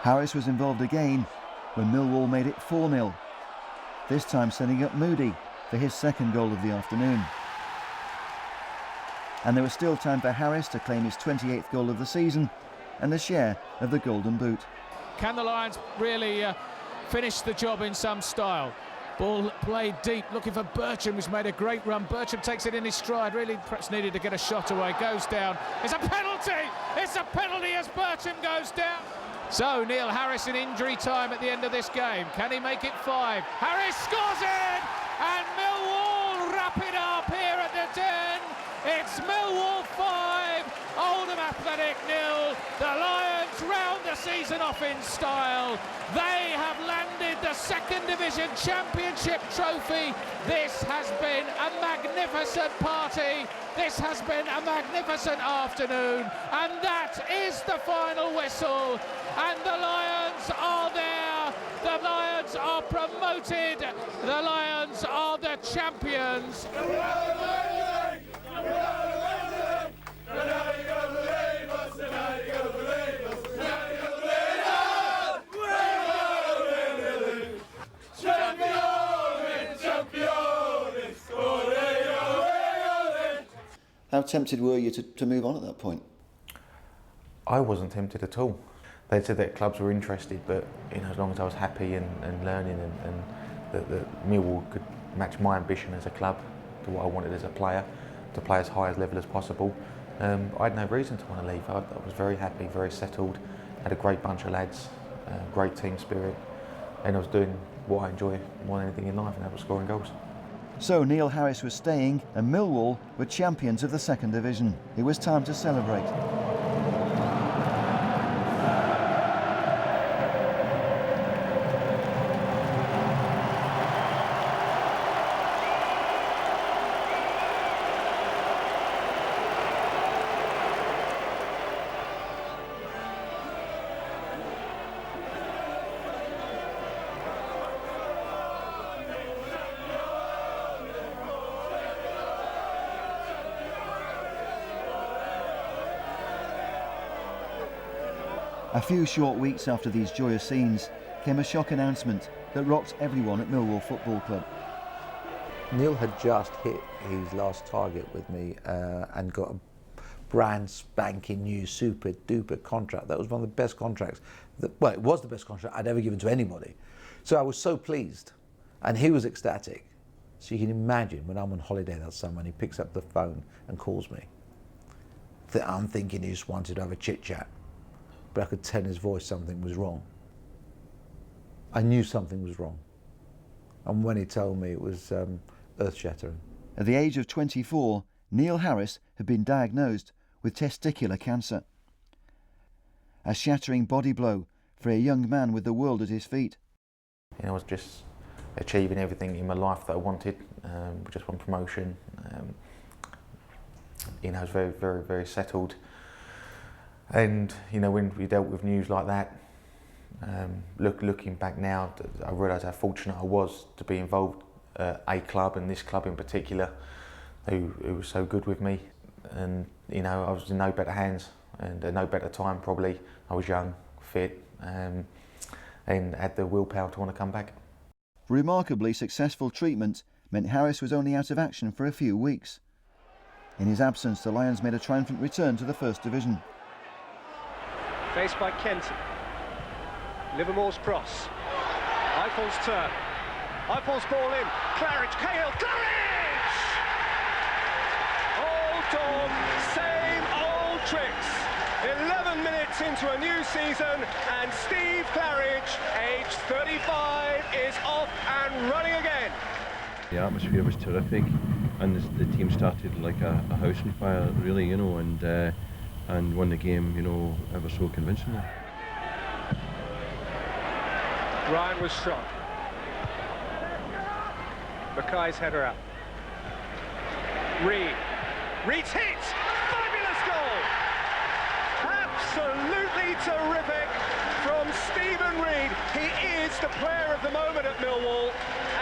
Harris was involved again when Millwall made it 4-0, this time setting up Moody for his second goal of the afternoon. And there was still time for Harris to claim his 28th goal of the season and a share of the Golden Boot. Can the Lions really finish the job in some style? Ball played deep, looking for Bertram, who's made a great run. Bertram takes it in his stride, really perhaps needed to get a shot away, goes down. It's a penalty! It's a penalty as Bertram goes down. So Neil Harris in injury time at the end of this game. Can he make it 5? Harris scores it! And Millwall wrap it up here at the Den. It's Millwall 5, Oldham Athletic 0. The Lions round the season off in style. They have landed the Second Division Championship trophy. This has been a magnificent party. This has been a magnificent afternoon. And that is the final whistle. And the Lions are there. The Lions are promoted. The Lions are the champions. How tempted were you to move on at that point? I wasn't tempted at all. They said that clubs were interested, but as long as I was happy and learning and that Millwall could match my ambition as a club to what I wanted as a player, to play as high a level as possible, I had no reason to want to leave. I was very happy, very settled, had a great bunch of lads, great team spirit, and I was doing what I enjoy more than anything in life, and that was scoring goals. So Neil Harris was staying and Millwall were champions of the second division. It was time to celebrate. A few short weeks after these joyous scenes came a shock announcement that rocked everyone at Millwall Football Club. Neil had just hit his last target with me and got a brand spanking new super duper contract. That was one of the best contracts, well, it was the best contract I'd ever given to anybody. So I was so pleased and he was ecstatic. So you can imagine when I'm on holiday that summer and he picks up the phone and calls me. I'm thinking he just wanted to have a chit chat. But I could tell in his voice something was wrong. I knew something was wrong. And when he told me, it was earth-shattering. At the age of 24, Neil Harris had been diagnosed with testicular cancer. A shattering body blow for a young man with the world at his feet. I was just achieving everything in my life that I wanted, just one promotion. I was very, very, very settled. And when we dealt with news like that, looking back now, I realise how fortunate I was to be involved at a club, and this club in particular, who was so good with me. And I was in no better hands and at no better time probably. I was young, fit, and had the willpower to want to come back. Remarkably successful treatment meant Harris was only out of action for a few weeks. In his absence, the Lions made a triumphant return to the First Division. Faced by Kenton. Livermore's cross. Eiffel's turn. Eiffel's ball in. Claridge, Cahill, Claridge! Old dog, same old tricks. 11 minutes into a new season, and Steve Claridge, aged 35, is off and running again. The atmosphere was terrific, and the team started like a house on fire, really, and won the game, ever so convincingly. Ryan was strong. Mackay's header out. Reed's hit! Fabulous goal! Absolutely terrific from Stephen Reed. He is the player of the moment at Millwall,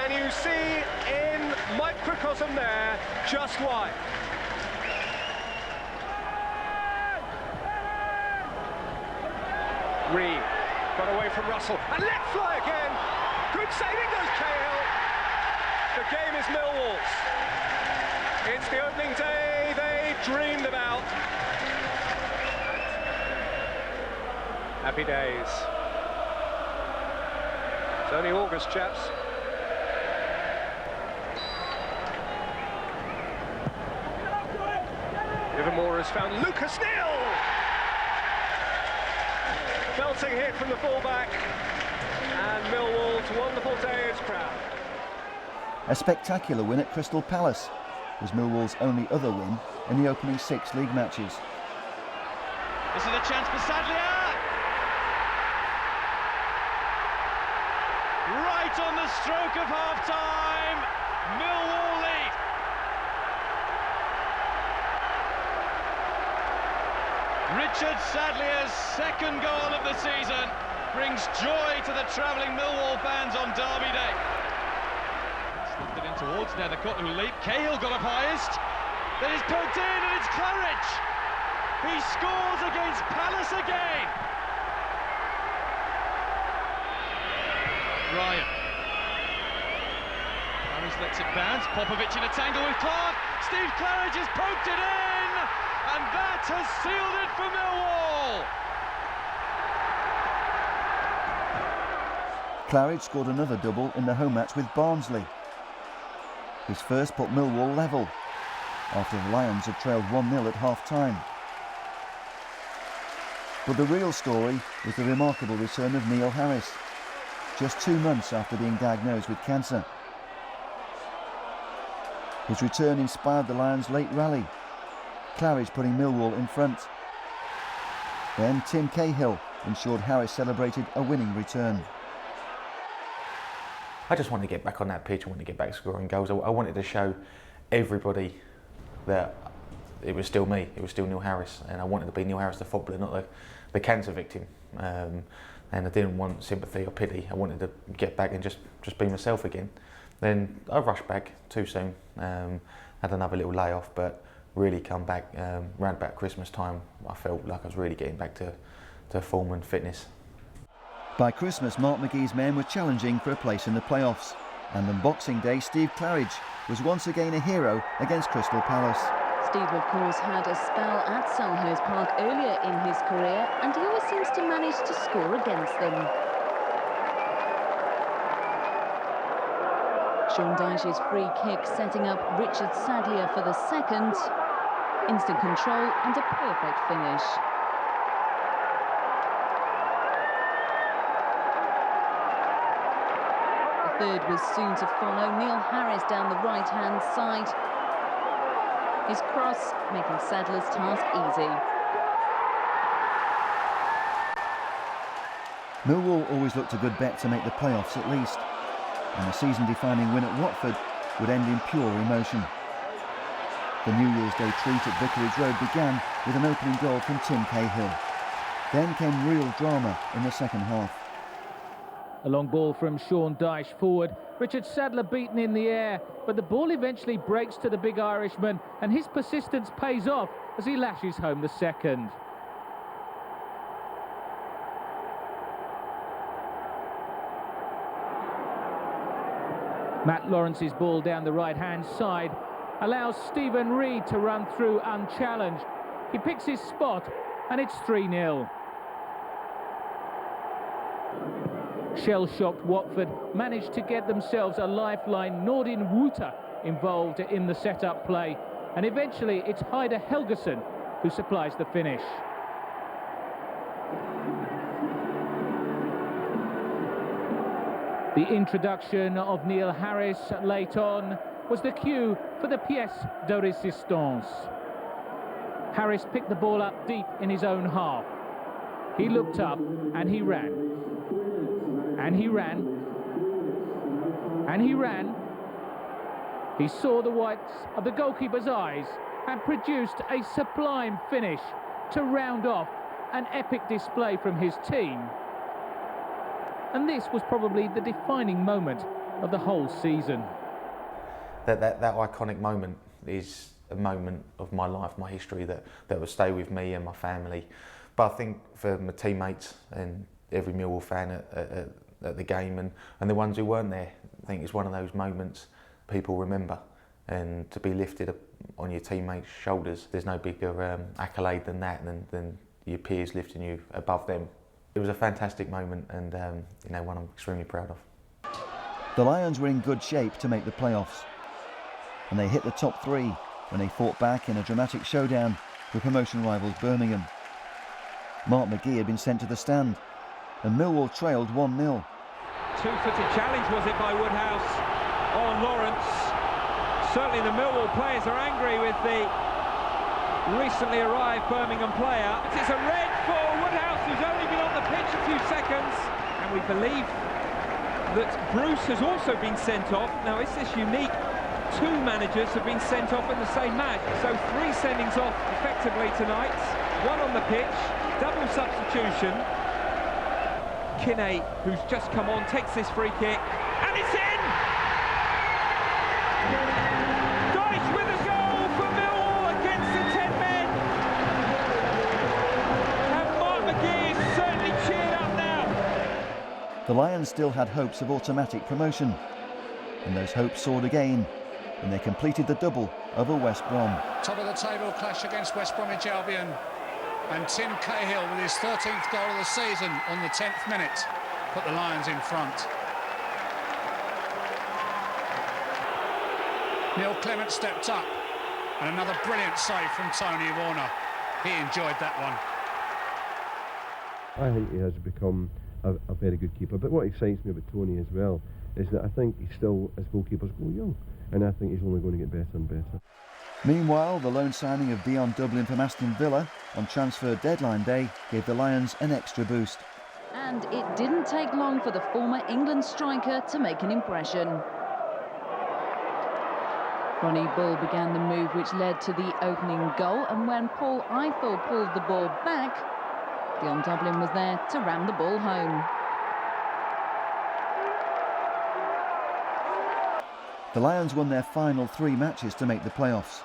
and you see in microcosm there just why. Reed got away from Russell and let fly again. Good saving goes Cahill. The game is Millwall's. It's the opening day they dreamed about. Happy days. It's only August, chaps. Livermore has found Lucas Neal. Belting hit from the fullback, and Millwall's wonderful day is crowned. A spectacular win at Crystal Palace was Millwall's only other win in the opening 6 league matches. This is a chance for Sadlier. Right on the stroke of half-time, Millwall lead. Richard Sadlier's second goal of the season brings joy to the travelling Millwall fans on Derby Day. Slipped it in towards now the cut who leap. Cahill got up highest. Then it's poked in and it's Claridge. He scores against Palace again. Ryan. Harris lets it bounce. Popovic in a tangle with Clark. Steve Claridge has poked it in. and that has sealed it for Millwall. Claridge scored another double in the home match with Barnsley. His first put Millwall level, after the Lions had trailed 1-0 at half-time. But the real story was the remarkable return of Neil Harris, just 2 months after being diagnosed with cancer. His return inspired the Lions' late rally, Claridge putting Millwall in front. Then Tim Cahill ensured Harris celebrated a winning return. I just wanted to get back on that pitch. I wanted to get back scoring goals. I wanted to show everybody that it was still me. It was still Neil Harris, and I wanted to be Neil Harris, the footballer, not the cancer victim. And I didn't want sympathy or pity. I wanted to get back and just be myself again. Then I rushed back too soon. Had another little layoff, but really come back round about Christmas time. I felt like I was really getting back to form and fitness. By Christmas, Mark McGee's men were challenging for a place in the playoffs, and on Boxing Day, Steve Claridge was once again a hero against Crystal Palace. Steve, of course, had a spell at Selhurst Park earlier in his career, and he always seems to manage to score against them. Sean Dyche's free kick setting up Richard Sadlier for the second. Instant control and a perfect finish. Third was soon to follow. Neil Harris down the right-hand side. His cross making Sadler's task easy. Millwall always looked a good bet to make the playoffs at least, and a season-defining win at Watford would end in pure emotion. The New Year's Day treat at Vicarage Road began with an opening goal from Tim Cahill. Then came real drama in the second half. A long ball from Sean Dyche forward. Richard Sadler beaten in the air, but the ball eventually breaks to the big Irishman, and his persistence pays off as he lashes home the second. Matt Lawrence's ball down the right-hand side allows Stephen Reid to run through unchallenged. He picks his spot, and it's 3-0. Shell-shocked Watford managed to get themselves a lifeline. Nordin Wuta involved in the set-up play, and eventually it's Heider Helgeson who supplies the finish. The introduction of Neil Harris late on was the cue for the pièce de résistance. Harris picked the ball up deep in his own half. He looked up and he ran. And he ran, and he ran. He saw the whites of the goalkeeper's eyes and produced a sublime finish to round off an epic display from his team. And this was probably the defining moment of the whole season. That iconic moment is a moment of my life, my history, that will stay with me and my family. But I think for my teammates and every Millwall fan at the game and the ones who weren't there, I think it's one of those moments people remember, and to be lifted up on your teammates' shoulders, there's no bigger accolade than that, than your peers lifting you above them. It was a fantastic moment, and one I'm extremely proud of. The Lions were in good shape to make the playoffs, and they hit the top three when they fought back in a dramatic showdown with promotion rivals Birmingham. Mark McGee had been sent to the stand, and Millwall trailed 1-0. Two-footed challenge, was it, by Woodhouse on Lawrence? Certainly the Millwall players are angry with the recently arrived Birmingham player. It's a red for Woodhouse, who's only been on the pitch a few seconds. And we believe that Bruce has also been sent off. Now, is this unique? Two managers have been sent off in the same match. So 3 sendings off effectively tonight. 1 on the pitch, double substitution. Kinney, who's just come on, takes this free kick, and it's in! Dyche with a goal for Millwall against the 10 men! And Mark McGee is certainly cheered up now! The Lions still had hopes of automatic promotion, and those hopes soared again when they completed the double over West Brom. Top of the table clash against West Bromwich Albion, and Tim Cahill with his 13th goal of the season on the 10th minute put the Lions in front. Neil Clement stepped up, and another brilliant save from Tony Warner. He enjoyed that one. I think he has become a very good keeper, but what excites me about Tony as well is that I think he's still, as goalkeepers go, young, and I think he's only going to get better and better. Meanwhile, the loan signing of Dion Dublin from Aston Villa on transfer deadline day gave the Lions an extra boost. And it didn't take long for the former England striker to make an impression. Ronnie Bull began the move which led to the opening goal, and when Paul Eiffel pulled the ball back, Dion Dublin was there to ram the ball home. The Lions won their final 3 matches to make the playoffs.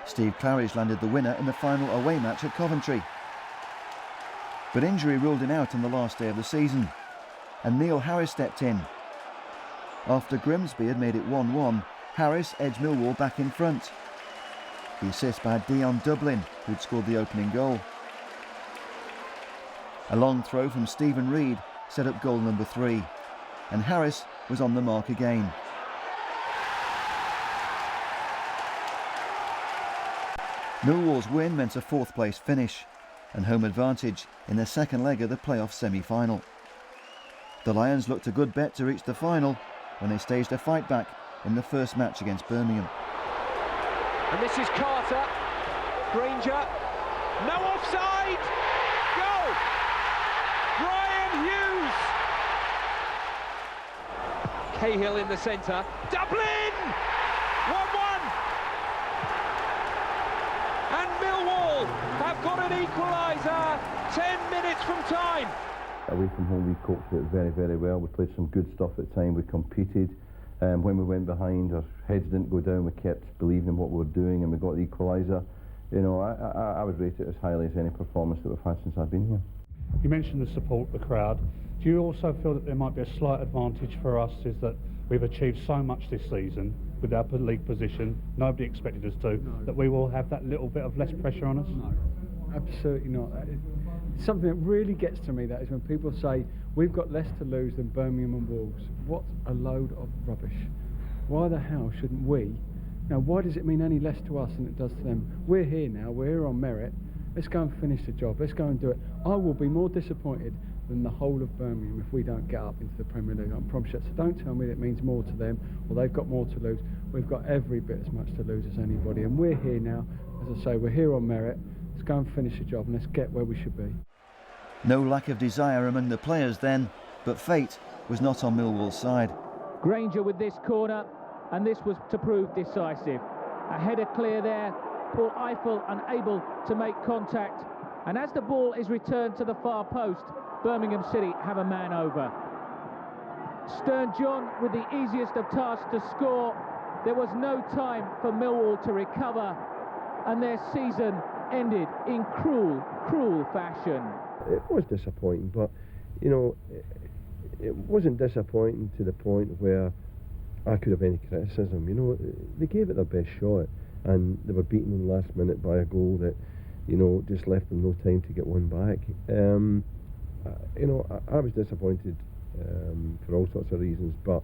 Steve Claridge landed the winner in the final away match at Coventry. But injury ruled him out on the last day of the season, and Neil Harris stepped in. After Grimsby had made it 1-1, Harris edged Millwall back in front. The assist by Dion Dublin, who'd scored the opening goal. A long throw from Stephen Reid set up goal number 3, and Harris was on the mark again. Millwall's win meant a 4th place finish and home advantage in their second leg of the playoff semi-final. The Lions looked a good bet to reach the final when they staged a fight back in the first match against Birmingham. And this is Carter, Granger, no offside, go! Brian Hughes! Cahill in the centre, Dublin! 1-1! And Millwall have got an equaliser 10 minutes from time. Away from home, we coped with it very, very well. We played some good stuff at the time. We competed. When we went behind, our heads didn't go down. We kept believing in what we were doing, and we got the equaliser. You know, I would rate it as highly as any performance that we've had since I've been here. You mentioned the support, the crowd. Do you also feel that there might be a slight advantage for us is that we've achieved so much this season with our league position, nobody expected us to, that we will have that little bit of less pressure on us? No, absolutely not. It's something that really gets to me, that is when people say we've got less to lose than Birmingham and Wolves. What a load of rubbish. Why the hell shouldn't we? Now, why does it mean any less to us than it does to them? We're here now, we're here on merit. Let's go and finish the job, let's go and do it. I will be more disappointed than the whole of Birmingham if we don't get up into the Premier League, I promise you. So don't tell me that it means more to them or they've got more to lose. We've got every bit as much to lose as anybody, and we're here now. As I say, we're here on merit. Let's go and finish the job and let's get where we should be. No lack of desire among the players then, but fate was not on Millwall's side. Granger with this corner, and this was to prove decisive. A header clear there, Paul Eiffel unable to make contact, and as the ball is returned to the far post, Birmingham City have a man over. Stern John with the easiest of tasks to score. There was no time for Millwall to recover, and their season ended in cruel, cruel fashion. It was disappointing, but, you know, it wasn't disappointing to the point where I could have any criticism. You know, they gave it their best shot, and they were beaten in the last minute by a goal that, you know, just left them no time to get one back. You know, I was disappointed for all sorts of reasons, but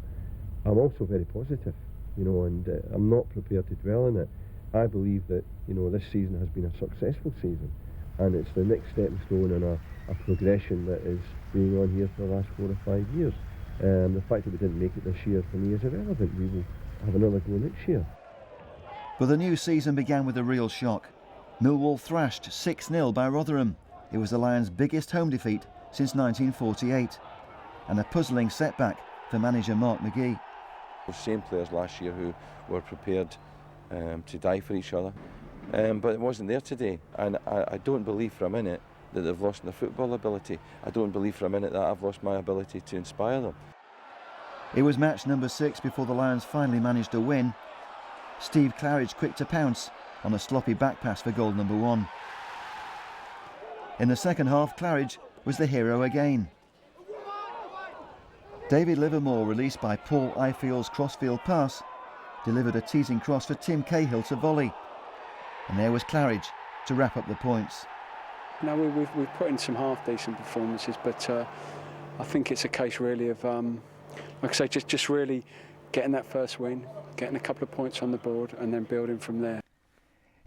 I'm also very positive, you know, and I'm not prepared to dwell on it. I believe that, you know, this season has been a successful season, and it's the next stepping stone in a progression that is being on here for the last 4 or 5 years. The fact that we didn't make it this year for me is irrelevant. We will have another go next year. But the new season began with a real shock. Millwall thrashed 6-0 by Rotherham. It was the Lions' biggest home defeat since 1948, and a puzzling setback for manager Mark McGee. The same players last year who were prepared to die for each other, but it wasn't there today, and I don't believe for a minute that they've lost their football ability. I don't believe for a minute that I've lost my ability to inspire them. It was match number 6 before the Lions finally managed to win. Steve Claridge quick to pounce on a sloppy back pass for goal number 1. In the second half, Claridge was the hero again. David Livermore, released by Paul Eiffel's crossfield pass, delivered a teasing cross for Tim Cahill to volley. And there was Claridge to wrap up the points. No, we've put in some half-decent performances, but I think it's a case really of, like I say, just really getting that first win, getting a couple of points on the board and then building from there.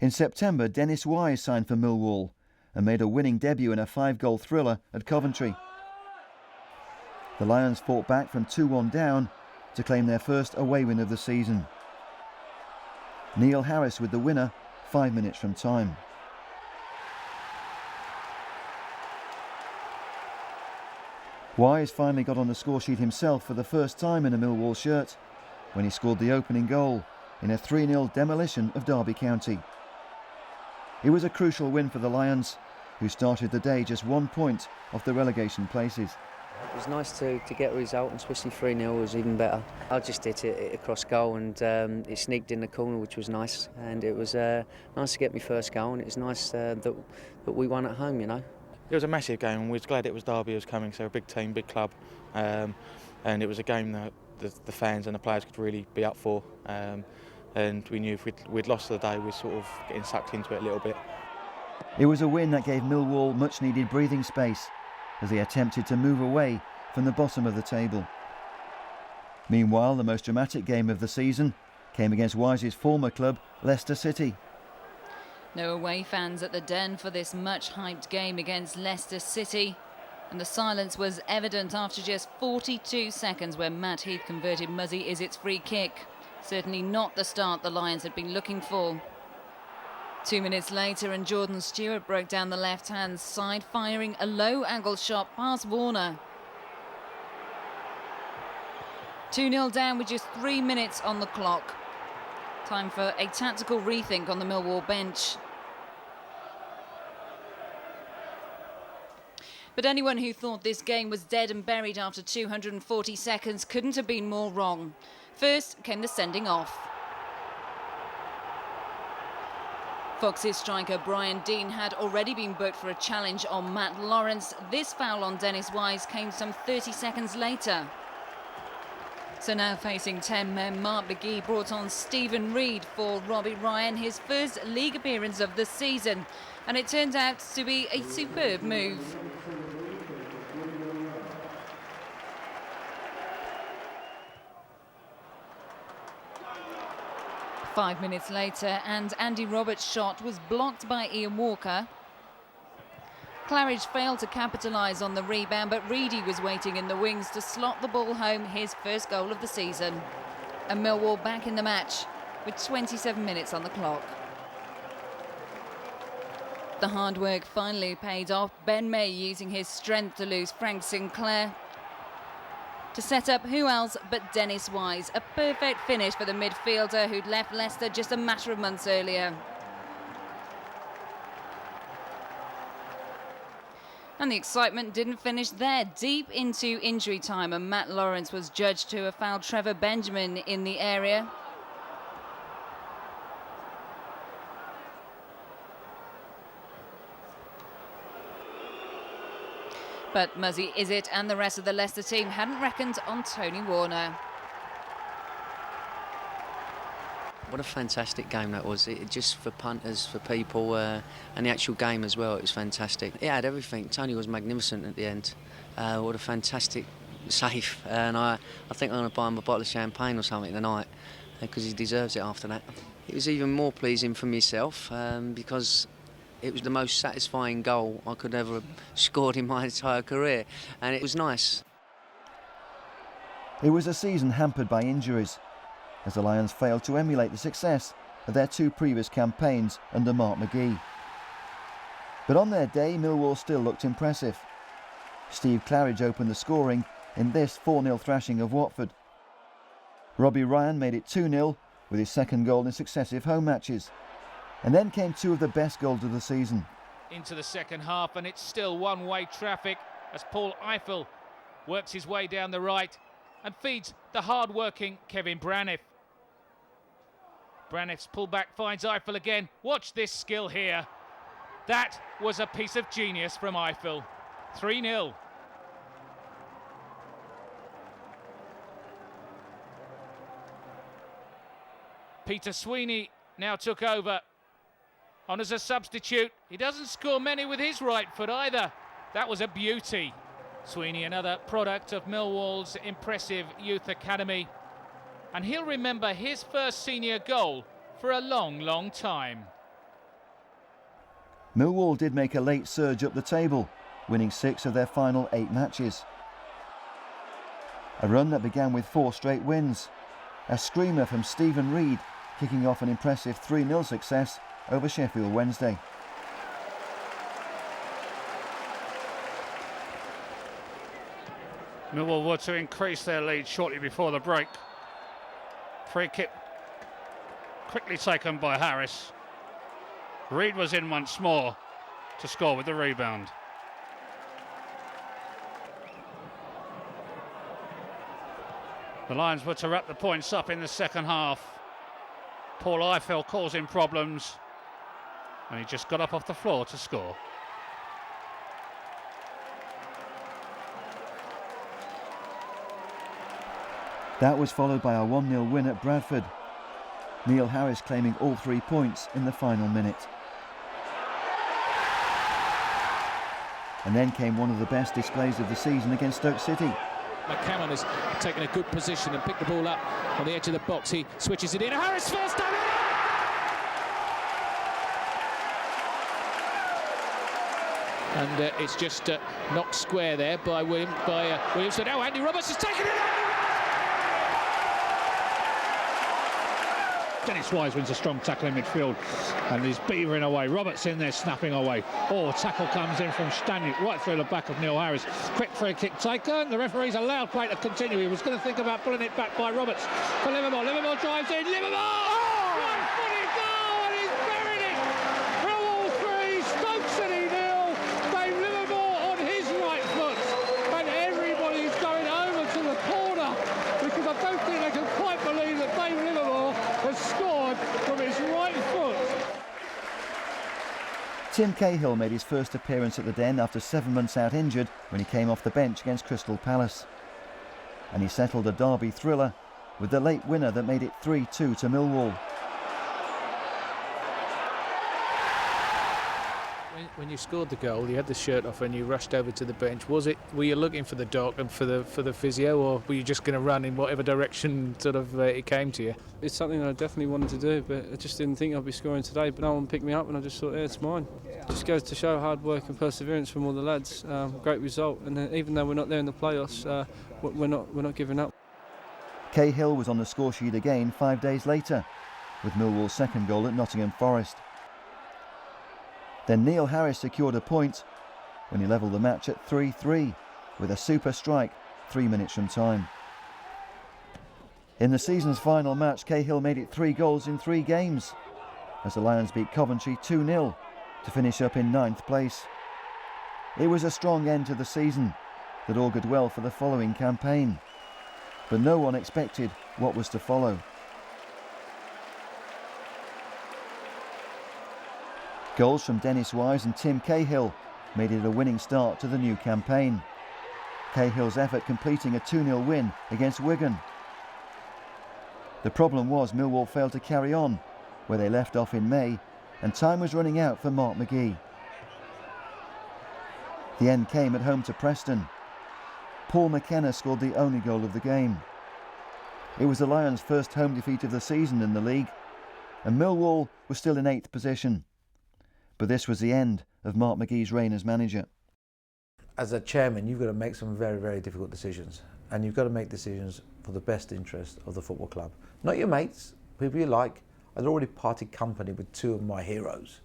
In September, Dennis Wise signed for Millwall and made a winning debut in a 5-goal thriller at Coventry. The Lions fought back from 2-1 down to claim their first away win of the season. Neil Harris with the winner 5 minutes from time. Wise finally got on the scoresheet himself for the first time in a Millwall shirt when he scored the opening goal in a 3-0 demolition of Derby County. It was a crucial win for the Lions, who started the day just 1 point off the relegation places. It was nice to get a result, and especially 3-0 was even better. I just hit it across goal and it sneaked in the corner, which was nice. And it was nice to get my first goal, and it was nice that we won at home, you know. It was a massive game, and we was glad it was Derby was coming, so a big team, big club. And it was a game that the fans and the players could really be up for. And we knew if we'd lost the day, we're sort of getting sucked into it a little bit. It was a win that gave Millwall much-needed breathing space as they attempted to move away from the bottom of the table. Meanwhile, the most dramatic game of the season came against Wise's former club, Leicester City. No away fans at the Den for this much-hyped game against Leicester City. And the silence was evident after just 42 seconds when Matt Heath converted Muzzy Izzet's free kick. Certainly not the start the Lions had been looking for. 2 minutes later and Jordan Stewart broke down the left-hand side, firing a low-angle shot past Warner. 2-0 down with just 3 minutes on the clock. Time for a tactical rethink on the Millwall bench. But anyone who thought this game was dead and buried after 240 seconds couldn't have been more wrong. First came the sending off. Fox's striker Brian Dean had already been booked for a challenge on Matt Lawrence. This foul on Dennis Wise came some 30 seconds later. So now facing 10 men, Mark McGee brought on Stephen Reid for Robbie Ryan, his first league appearance of the season. And it turned out to be a superb move. Five minutes later, and Andy Roberts' shot was blocked by Ian Walker. Claridge failed to capitalise on the rebound, but Reedy was waiting in the wings to slot the ball home, his first goal of the season. And Millwall back in the match with 27 minutes on the clock. The hard work finally paid off. Ben May using his strength to lose Frank Sinclair. To set up who else but Dennis Wise, a perfect finish for the midfielder who'd left Leicester just a matter of months earlier. And the excitement didn't finish there. Deep into injury time, and Matt Lawrence was judged to have fouled Trevor Benjamin in the area. But Muzzy Izzet and the rest of the Leicester team hadn't reckoned on Tony Warner. What a fantastic game that was. Just for punters, for people, and the actual game as well, it was fantastic. It had everything. Tony was magnificent at the end. What a fantastic save. And I think I'm going to buy him a bottle of champagne or something tonight, because he deserves it after that. It was even more pleasing for myself, because it was the most satisfying goal I could ever have scored in my entire career, and it was nice. It was a season hampered by injuries, as the Lions failed to emulate the success of their two previous campaigns under Mark McGee. But on their day, Millwall still looked impressive. Steve Claridge opened the scoring in this 4-0 thrashing of Watford. Robbie Ryan made it 2-0 with his second goal in successive home matches. And then came two of the best goals of the season. Into the second half, and it's still one-way traffic as Paul Eiffel works his way down the right and feeds the hard-working Kevin Braniff. Braniff's pullback finds Eiffel again. Watch this skill here. That was a piece of genius from Eiffel. 3-0. Peter Sweeney now took over on as a substitute. He doesn't score many with his right foot either. That was a beauty. Sweeney, another product of Millwall's impressive youth academy. And he'll remember his first senior goal for a long, long time. Millwall did make a late surge up the table, winning 6 of their final 8 matches. A run that began with 4 straight wins. A screamer from Stephen Reid, kicking off an impressive 3-0 success over Sheffield Wednesday. Millwall were to increase their lead shortly before the break. Free kick quickly taken by Harris. Reid was in once more to score with the rebound. The Lions were to wrap the points up in the second half. Paul Ifill causing problems, and he just got up off the floor to score. That was followed by a 1-0 win at Bradford. Neil Harris claiming all 3 points in the final minute. And then came one of the best displays of the season against Stoke City. McCammon has taken a good position and picked the ball up on the edge of the box. He switches it in. Harris first time. And it's just knocked square there by Williamson. Now Andy Roberts has taken it. Dennis Wise wins a strong tackle in midfield and he's beavering away. Roberts in there snapping away. Oh, tackle comes in from Staniuk right through the back of Neil Harris. Quick free kick taken. The referee's allowed play to continue. He was going to think about pulling it back by Roberts for Livermore. Livermore drives in. Livermore! Oh! Right-footed goal and he's buried it. Millwall 3, Stoke City 0. Dave Livermore on his right foot and everybody's going over to the corner because I don't think they can quite believe that Dave Livermore has scored from his right foot. Tim Cahill made his first appearance at the Den after 7 months out injured when he came off the bench against Crystal Palace. And he settled a derby thriller with the late winner that made it 3-2 to Millwall. When you scored the goal, you had the shirt off and you rushed over to the bench. Were you looking for the doc and for the physio, or were you just going to run in whatever direction sort of it came to you? It's something that I definitely wanted to do, but I just didn't think I'd be scoring today. But no one picked me up, and I just thought, yeah, it's mine. It just goes to show hard work and perseverance from all the lads. Great result, and even though we're not there in the playoffs, we're not giving up. Cahill was on the score sheet again 5 days later, with Millwall's second goal at Nottingham Forest. Then Neil Harris secured a point when he levelled the match at 3-3 with a super strike 3 minutes from time. In the season's final match, Cahill made it 3 goals in 3 games as the Lions beat Coventry 2-0 to finish up in 9th place. It was a strong end to the season that augured well for the following campaign, but no one expected what was to follow. Goals from Dennis Wise and Tim Cahill made it a winning start to the new campaign. Cahill's effort completing a 2-0 win against Wigan. The problem was Millwall failed to carry on, where they left off in May, and time was running out for Mark McGee. The end came at home to Preston. Paul McKenna scored the only goal of the game. It was the Lions' first home defeat of the season in the league, and Millwall was still in 8th position. But this was the end of Mark McGee's reign as manager. As a chairman, you've got to make some very, very difficult decisions. And you've got to make decisions for the best interest of the football club. Not your mates, people you like. I'd already parted company with 2 of my heroes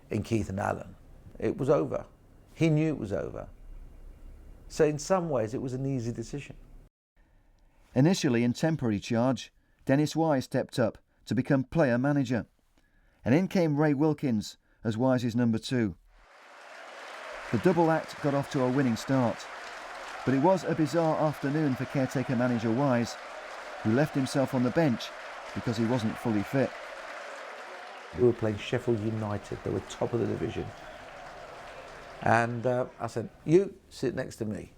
in Keith and Alan. It was over. He knew it was over. So in some ways, it was an easy decision. Initially in temporary charge, Dennis Wise stepped up to become player manager. And in came Ray Wilkins as Wise's number 2. The double act got off to a winning start, but it was a bizarre afternoon for caretaker manager Wise, who left himself on the bench because he wasn't fully fit. We were playing Sheffield United, they were top of the division. And I said, you sit next to me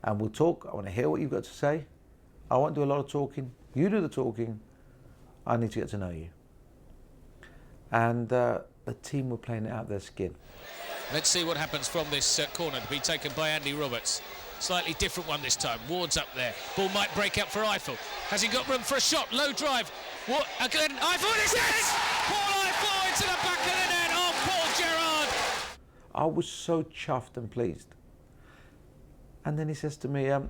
and we'll talk. I want to hear what you've got to say. I won't do a lot of talking, you do the talking. I need to get to know you. And the team were playing it out their skin. Let's see what happens from this corner to be taken by Andy Roberts. Slightly different one this time. Ward's up there. Ball might break up for Eiffel. Has he got room for a shot? Low drive. What again? Eiffel, it's yes! Paul Eiffel into the back of the net. Oh, Paul Gerrard. I was so chuffed and pleased. And then he says to me, right,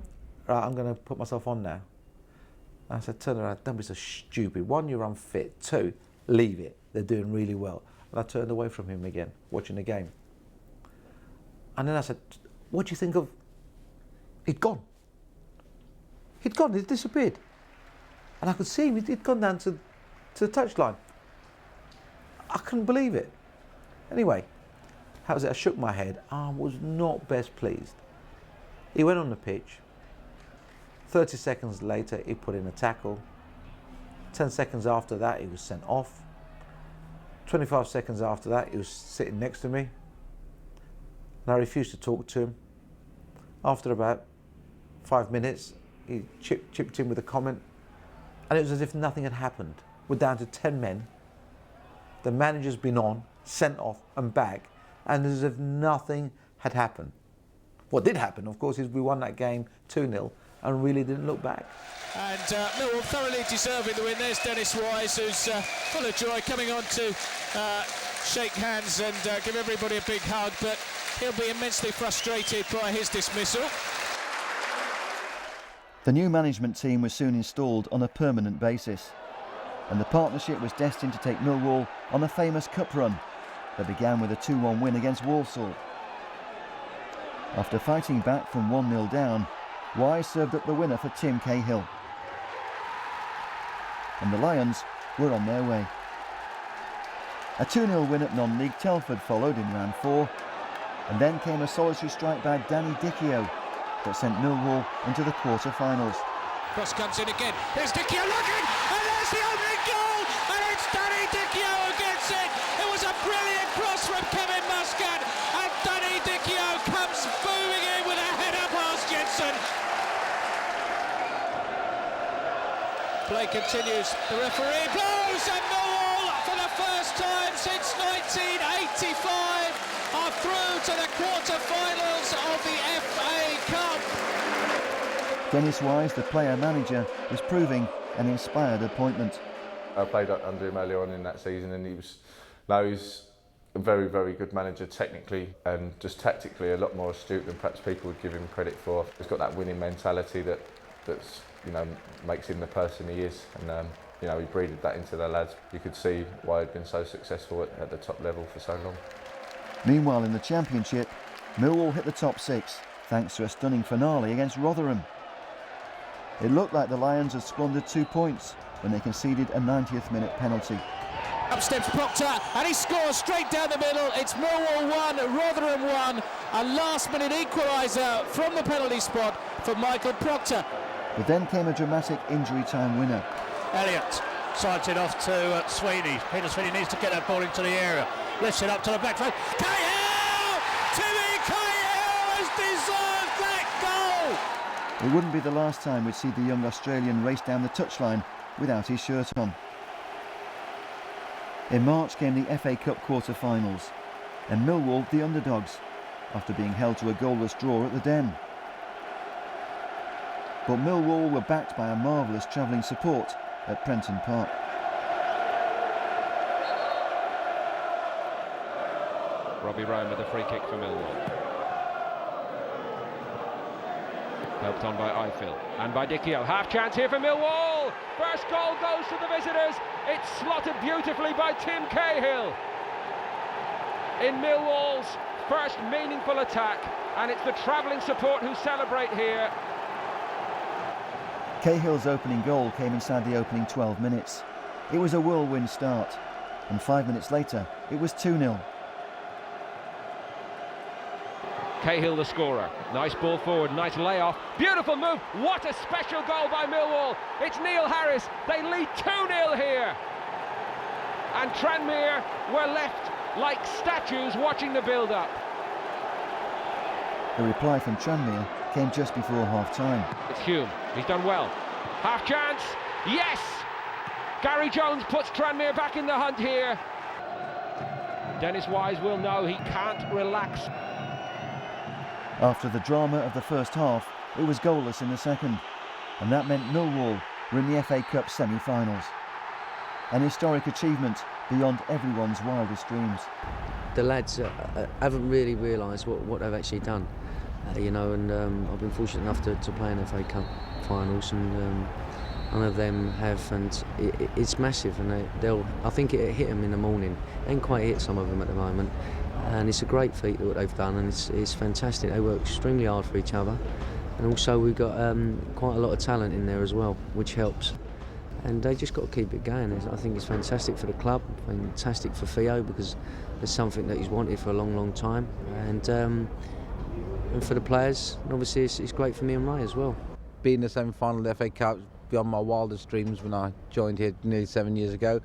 I'm going to put myself on now. I said, turn around, don't be so stupid. One, you're unfit. Two, leave it. They're doing really well. And I turned away from him again, watching the game. And then I said, what do you think of... He'd gone. He'd gone, he'd disappeared. And I could see him, he'd gone down to the touchline. I couldn't believe it. Anyway, how was it? I shook my head. I was not best pleased. He went on the pitch. 30 seconds later, he put in a tackle. 10 seconds after that, he was sent off. 25 seconds after that, he was sitting next to me. And I refused to talk to him. After about 5 minutes, he chipped in with a comment. And it was as if nothing had happened. We're down to 10 men. The manager's been on, sent off and back. And as if nothing had happened. What did happen, of course, is we won that game 2-0 and really didn't look back. And Millwall thoroughly deserving the win. There's Dennis Wise, who's full of joy, coming on to shake hands and give everybody a big hug, but he'll be immensely frustrated by his dismissal. The new management team was soon installed on a permanent basis, and the partnership was destined to take Millwall on a famous cup run that began with a 2-1 win against Walsall. After fighting back from 1-0 down, Wise served up the winner for Tim Cahill. And the Lions were on their way. A 2-0 win at non-league Telford followed in round 4, and then came a solitary strike by Danny Dichio that sent Millwall into the quarter-finals. Cross comes in again. Here's Dichio looking, and there's the opening goal, and it's Danny Dichio who gets it. It was a brilliant cross from Kevin Muscat, and Danny Dichio comes booming in with a header past Jensen. Play continues. The referee blows, and Millwall, for the first time since 1985, are through to the quarter-finals of the FA Cup. Dennis Wise, the player-manager, was proving an inspired appointment. I played under him earlier on in that season, and he's a very, very good manager technically and just tactically a lot more astute than perhaps people would give him credit for. He's got that winning mentality that's makes him the person he is, and he breathed that into the lads. You could see why he'd been so successful at the top level for so long. Meanwhile, in the Championship, Millwall hit the top 6 thanks to a stunning finale against Rotherham. It looked like the Lions had squandered 2 points when they conceded a 90th minute penalty. Up steps Proctor, and he scores straight down the middle. It's Millwall 1, Rotherham 1. A last-minute equaliser from the penalty spot for Michael Proctor. But then came a dramatic injury time winner. Elliott sides it off to Sweeney. Peter Sweeney needs to get that ball into the area. Lifts it up to the back flank. Cahill! Timmy Cahill has deserved that goal! It wouldn't be the last time we'd see the young Australian race down the touchline without his shirt on. In March came the FA Cup quarter-finals, and Millwall the underdogs, after being held to a goalless draw at the Den. But Millwall were backed by a marvellous travelling support at Prenton Park. Robbie Ryan with a free kick for Millwall. Helped on by Eiffel and by Dichio. Half chance here for Millwall. First goal goes to the visitors. It's slotted beautifully by Tim Cahill. In Millwall's first meaningful attack, and it's the travelling support who celebrate here. Cahill's opening goal came inside the opening 12 minutes. It was a whirlwind start, and 5 minutes later it was 2-0. Cahill the scorer. Nice ball forward, nice layoff. Beautiful move. What a special goal by Millwall. It's Neil Harris. They lead 2-0 here. And Tranmere were left like statues watching the build-up. The reply from Tranmere came just before half-time. It's Hume. He's done well. Half chance. Yes! Gary Jones puts Tranmere back in the hunt here. Dennis Wise will know he can't relax. After the drama of the first half, it was goalless in the second, and that meant Millwall were in the FA Cup semi-finals. An historic achievement beyond everyone's wildest dreams. The lads haven't really realised what they've actually done, you know, and I've been fortunate enough to play in FA Cup finals, and none of them have, and it's massive, and I think it hit them in the morning. It ain't quite hit some of them at the moment, and it's a great feat what they've done, and it's fantastic. They work extremely hard for each other, and also we've got quite a lot of talent in there as well, which helps. And they just got to keep it going. I think it's fantastic for the club, fantastic for Theo, because it's something that he's wanted for a long, long time, and for the players, and obviously it's great for me and Ray as well. Being the semi-final of the FA Cup beyond my wildest dreams when I joined here nearly 7 years ago.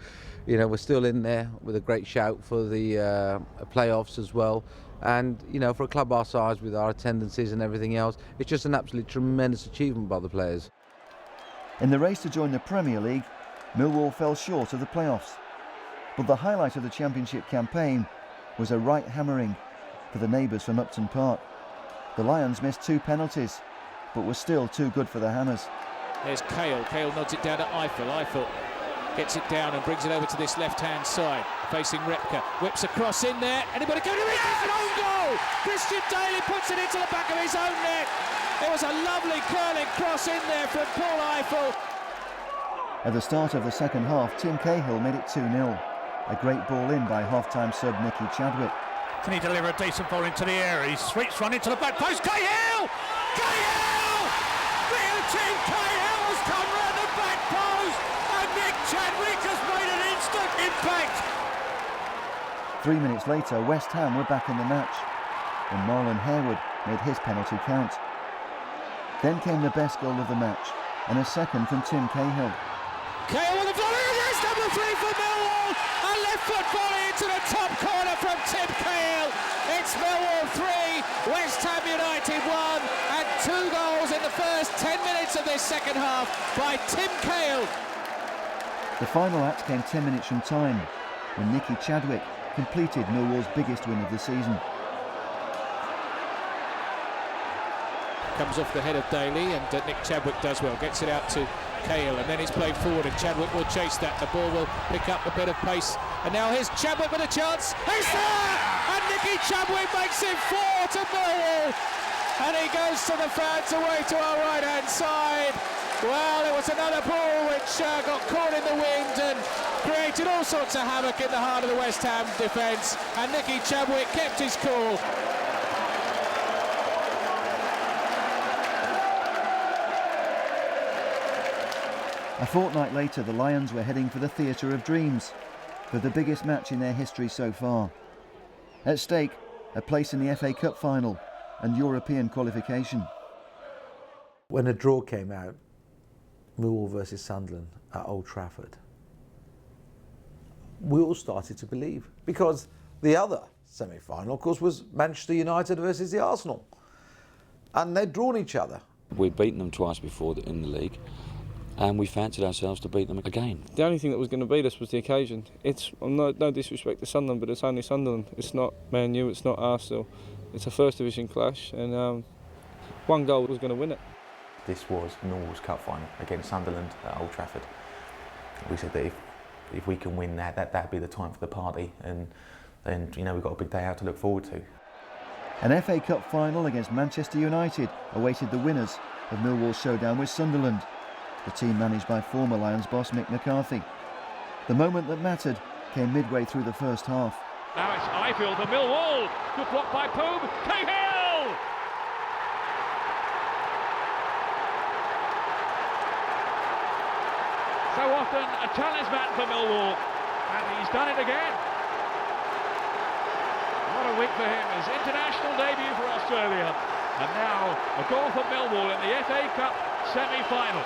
You know, we're still in there with a great shout for the playoffs as well. And, you know, for a club our size with our attendances and everything else, it's just an absolutely tremendous achievement by the players. In the race to join the Premier League, Millwall fell short of the playoffs. But the highlight of the Championship campaign was a right hammering for the neighbours from Upton Park. The Lions missed 2 penalties, but were still too good for the Hammers. There's Cahill. Cahill nods it down to Eiffel. Eiffel gets it down and brings it over to this left-hand side, facing Repka. Whips across in there. Anybody going to reach? It's an own goal! Christian Daly puts it into the back of his own net. It was a lovely curling cross in there from Paul Eiffel. At the start of the second half, Tim Cahill made it 2-0. A great ball in by half-time sub Nicky Chadwick. Can he deliver a decent ball into the area? He sweeps one into the back post. Cahill! Cahill! Tim Cahill has come round the back post, and Nick Chadwick has made an instant impact. 3 minutes later, West Ham were back in the match, and Marlon Harewood made his penalty count. Then came the best goal of the match, and a second from Tim Cahill. Cahill with a volley, yes, number 3 for Millwall. A left foot volley into the top corner from Tim Cahill. It's Millwall 3, West Ham United 1, and 2 goals in the first 10 minutes of this second half by Tim Cahill. The final act came 10 minutes from time, when Nicky Chadwick completed Millwall's biggest win of the season. Comes off the head of Daly, and Nick Chadwick does well, gets it out to Cahill, and then it's played forward, and Chadwick will chase that. The ball will pick up a bit of pace, and now here's Chadwick with a chance. He's there, and Nicky Chadwick makes it 4 to Millwall, and he goes to the fans away to our right-hand side. Well, it was another ball which got caught in the wind and created all sorts of havoc in the heart of the West Ham defence, and Nicky Chadwick kept his cool. A fortnight later, the Lions were heading for the Theatre of Dreams, for the biggest match in their history so far. At stake, a place in the FA Cup final and European qualification. When the draw came out, Millwall versus Sunderland at Old Trafford, we all started to believe, because the other semi-final, of course, was Manchester United versus the Arsenal, and they'd drawn each other. We'd beaten them twice before in the league, and we fancied ourselves to beat them again. The only thing that was going to beat us was the occasion. It's no disrespect to Sunderland, but it's only Sunderland. It's not Man U, it's not Arsenal. It's a first division clash, and 1 goal was going to win it. This was Millwall's cup final against Sunderland at Old Trafford. We said that if we can win that'd be the time for the party, and then, you know, we've got a big day out to look forward to. An FA Cup final against Manchester United awaited the winners of Millwall's showdown with Sunderland, the team managed by former Lions boss Mick McCarthy. The moment that mattered came midway through the first half. Now it's Eiffel for Millwall. Good block by Poom. Cahill! So often a talisman for Millwall, and he's done it again. What a week for him, his international debut for Australia. And now a goal for Millwall in the FA Cup semi-final.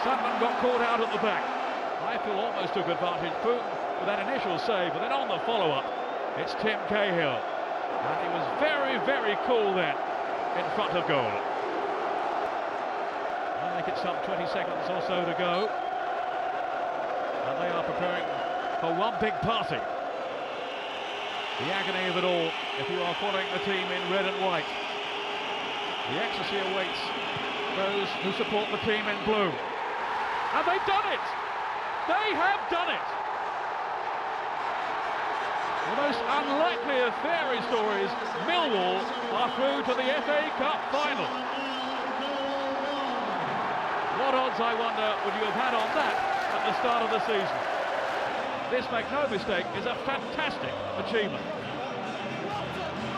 Sutton got caught out at the back. Eiffel almost took advantage. Boom with that initial save, but then on the follow-up, it's Tim Cahill. And he was very, very cool then in front of goal. make it some 20 seconds or so to go. And they are preparing for one big party. The agony of it all, if you are following the team in red and white. The ecstasy awaits those who support the team in blue. And they've done it! They have done it! The most unlikely of fairy stories, Millwall are through to the FA Cup final. What odds, I wonder, would you have had on that at the start of the season? This, make no mistake, is a fantastic achievement.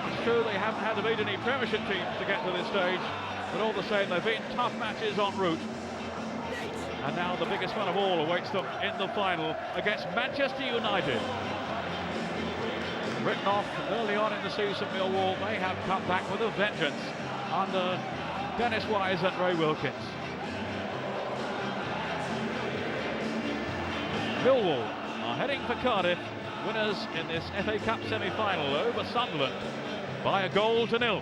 It's true they haven't had to beat any Premiership teams to get to this stage, but all the same, they've been tough matches en route. And now the biggest one of all awaits them in the final against Manchester United. Written off early on in the season, Millwall, they have come back with a vengeance under Dennis Wise and Ray Wilkins. Millwall are heading for Cardiff, winners in this FA Cup semi-final over Sunderland by 1-0.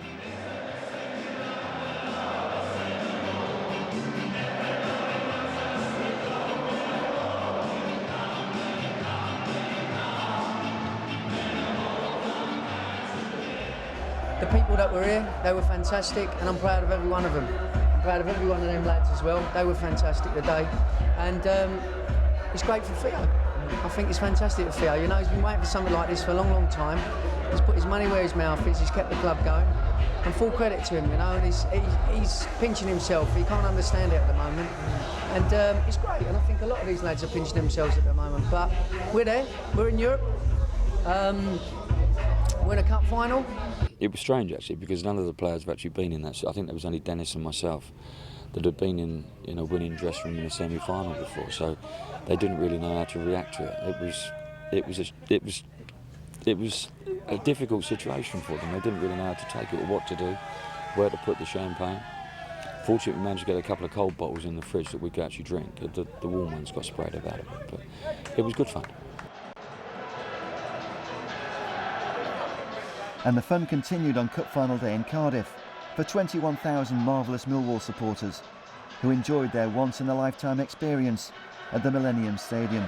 The people that were here, they were fantastic, and I'm proud of every one of them. I'm proud of every one of them lads as well. They were fantastic today, and it's great for Theo. I think it's fantastic for Theo. You know, he's been waiting for something like this for a long, long time. He's put his money where his mouth is. He's kept the club going, and full credit to him. You know, and he's pinching himself. He can't understand it at the moment, and it's great. And I think a lot of these lads are pinching themselves at the moment. But we're there. We're in Europe. We're in a cup final. It was strange actually, because none of the players have actually been in that. So I think there was only Dennis and myself that had been in a winning dressing room in a semi-final before. So they didn't really know how to react to it. It was a difficult situation for them. They didn't really know how to take it or what to do, where to put the champagne. Fortunately, we managed to get a couple of cold bottles in the fridge that we could actually drink. The warm ones got sprayed about it, but it was good fun. And the fun continued on Cup Final Day in Cardiff for 21,000 marvellous Millwall supporters who enjoyed their once-in-a-lifetime experience at the Millennium Stadium.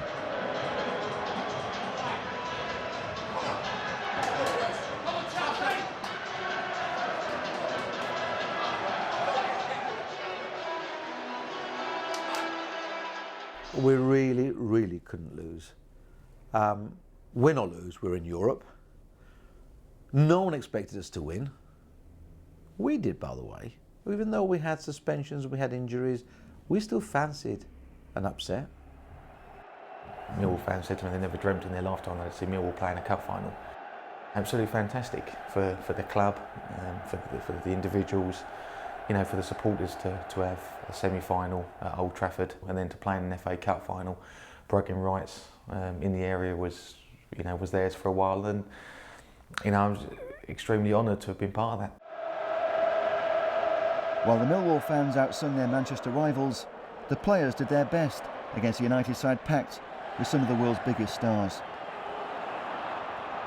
We really, really couldn't lose. Win or lose, we're in Europe. No one expected us to win. We did, by the way. Even though we had suspensions, we had injuries, we still fancied an upset. Millwall fans said to me they never dreamt in their lifetime they'd see Millwall play in a cup final. Absolutely fantastic for the club, for the individuals, you know, for the supporters to have a semi-final at Old Trafford and then to play in an FA Cup final. Bragging rights in the area was theirs for a while, and you know, I was extremely honoured to have been part of that. While the Millwall fans outsung their Manchester rivals, the players did their best against a United side packed with some of the world's biggest stars.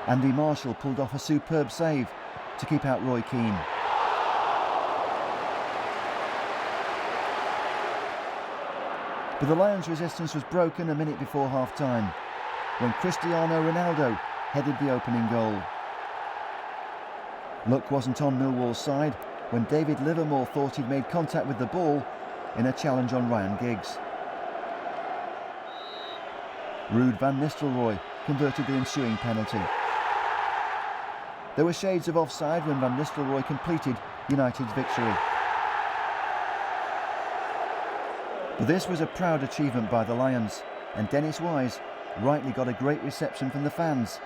Andy Marshall pulled off a superb save to keep out Roy Keane. But the Lions' resistance was broken a minute before half-time when Cristiano Ronaldo headed the opening goal. Luck wasn't on Millwall's side when David Livermore thought he'd made contact with the ball in a challenge on Ryan Giggs. Ruud van Nistelrooy converted the ensuing penalty. There were shades of offside when Van Nistelrooy completed United's victory. But this was a proud achievement by the Lions, and Dennis Wise rightly got a great reception from the fans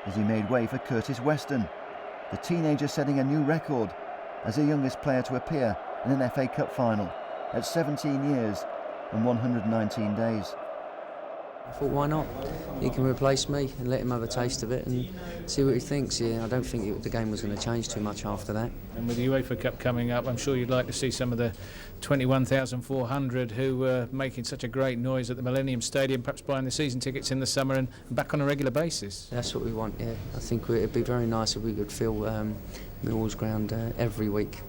as he made way for Curtis Weston, the teenager setting a new record as the youngest player to appear in an FA Cup final at 17 years and 119 days. I thought, why not? He can replace me and let him have a taste of it and see what he thinks. Yeah, I don't think the game was going to change too much after that. And with the UEFA Cup coming up, I'm sure you'd like to see some of the 21,400 who were making such a great noise at the Millennium Stadium, perhaps buying the season tickets in the summer and back on a regular basis. That's what we want, yeah. I think it'd be very nice if we could fill Millwall's ground every week.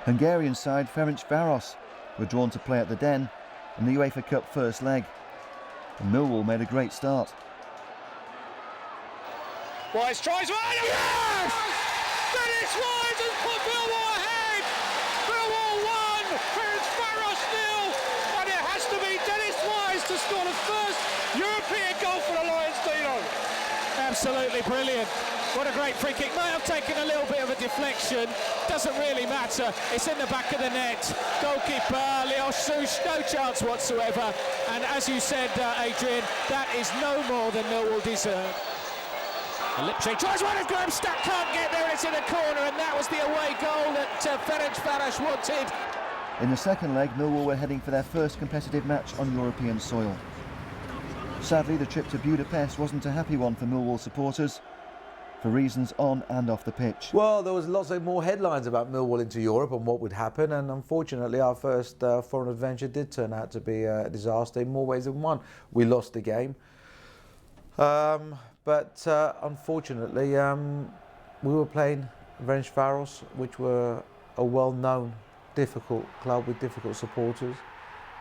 Hungarian side Ferencvaros were drawn to play at the Den in the UEFA Cup first leg, and Millwall made a great start. Wise tries one. Yes! Dennis Wise has put Millwall ahead. Millwall 1, Ferencváros 0, and it has to be Dennis Wise to score the first European goal for the Lions, Dino. Absolutely brilliant. What a great free kick. Might have taken a little bit of a deflection. Doesn't really matter. It's in the back of the net. Goalkeeper Leos Souch, no chance whatsoever. And as you said, Adrian, that is no more than Millwall deserve. Lipsy tries one, and Graham Stack can't get there, and it's in the corner, and that was the away goal that Ferencváros wanted. In the second leg, Millwall were heading for their first competitive match on European soil. Sadly, the trip to Budapest wasn't a happy one for Millwall supporters, for reasons on and off the pitch. Well, there was lots of more headlines about Millwall into Europe and what would happen, and unfortunately our first foreign adventure did turn out to be a disaster in more ways than one. We lost the game, but unfortunately we were playing Ferencváros, which were a well-known, difficult club with difficult supporters,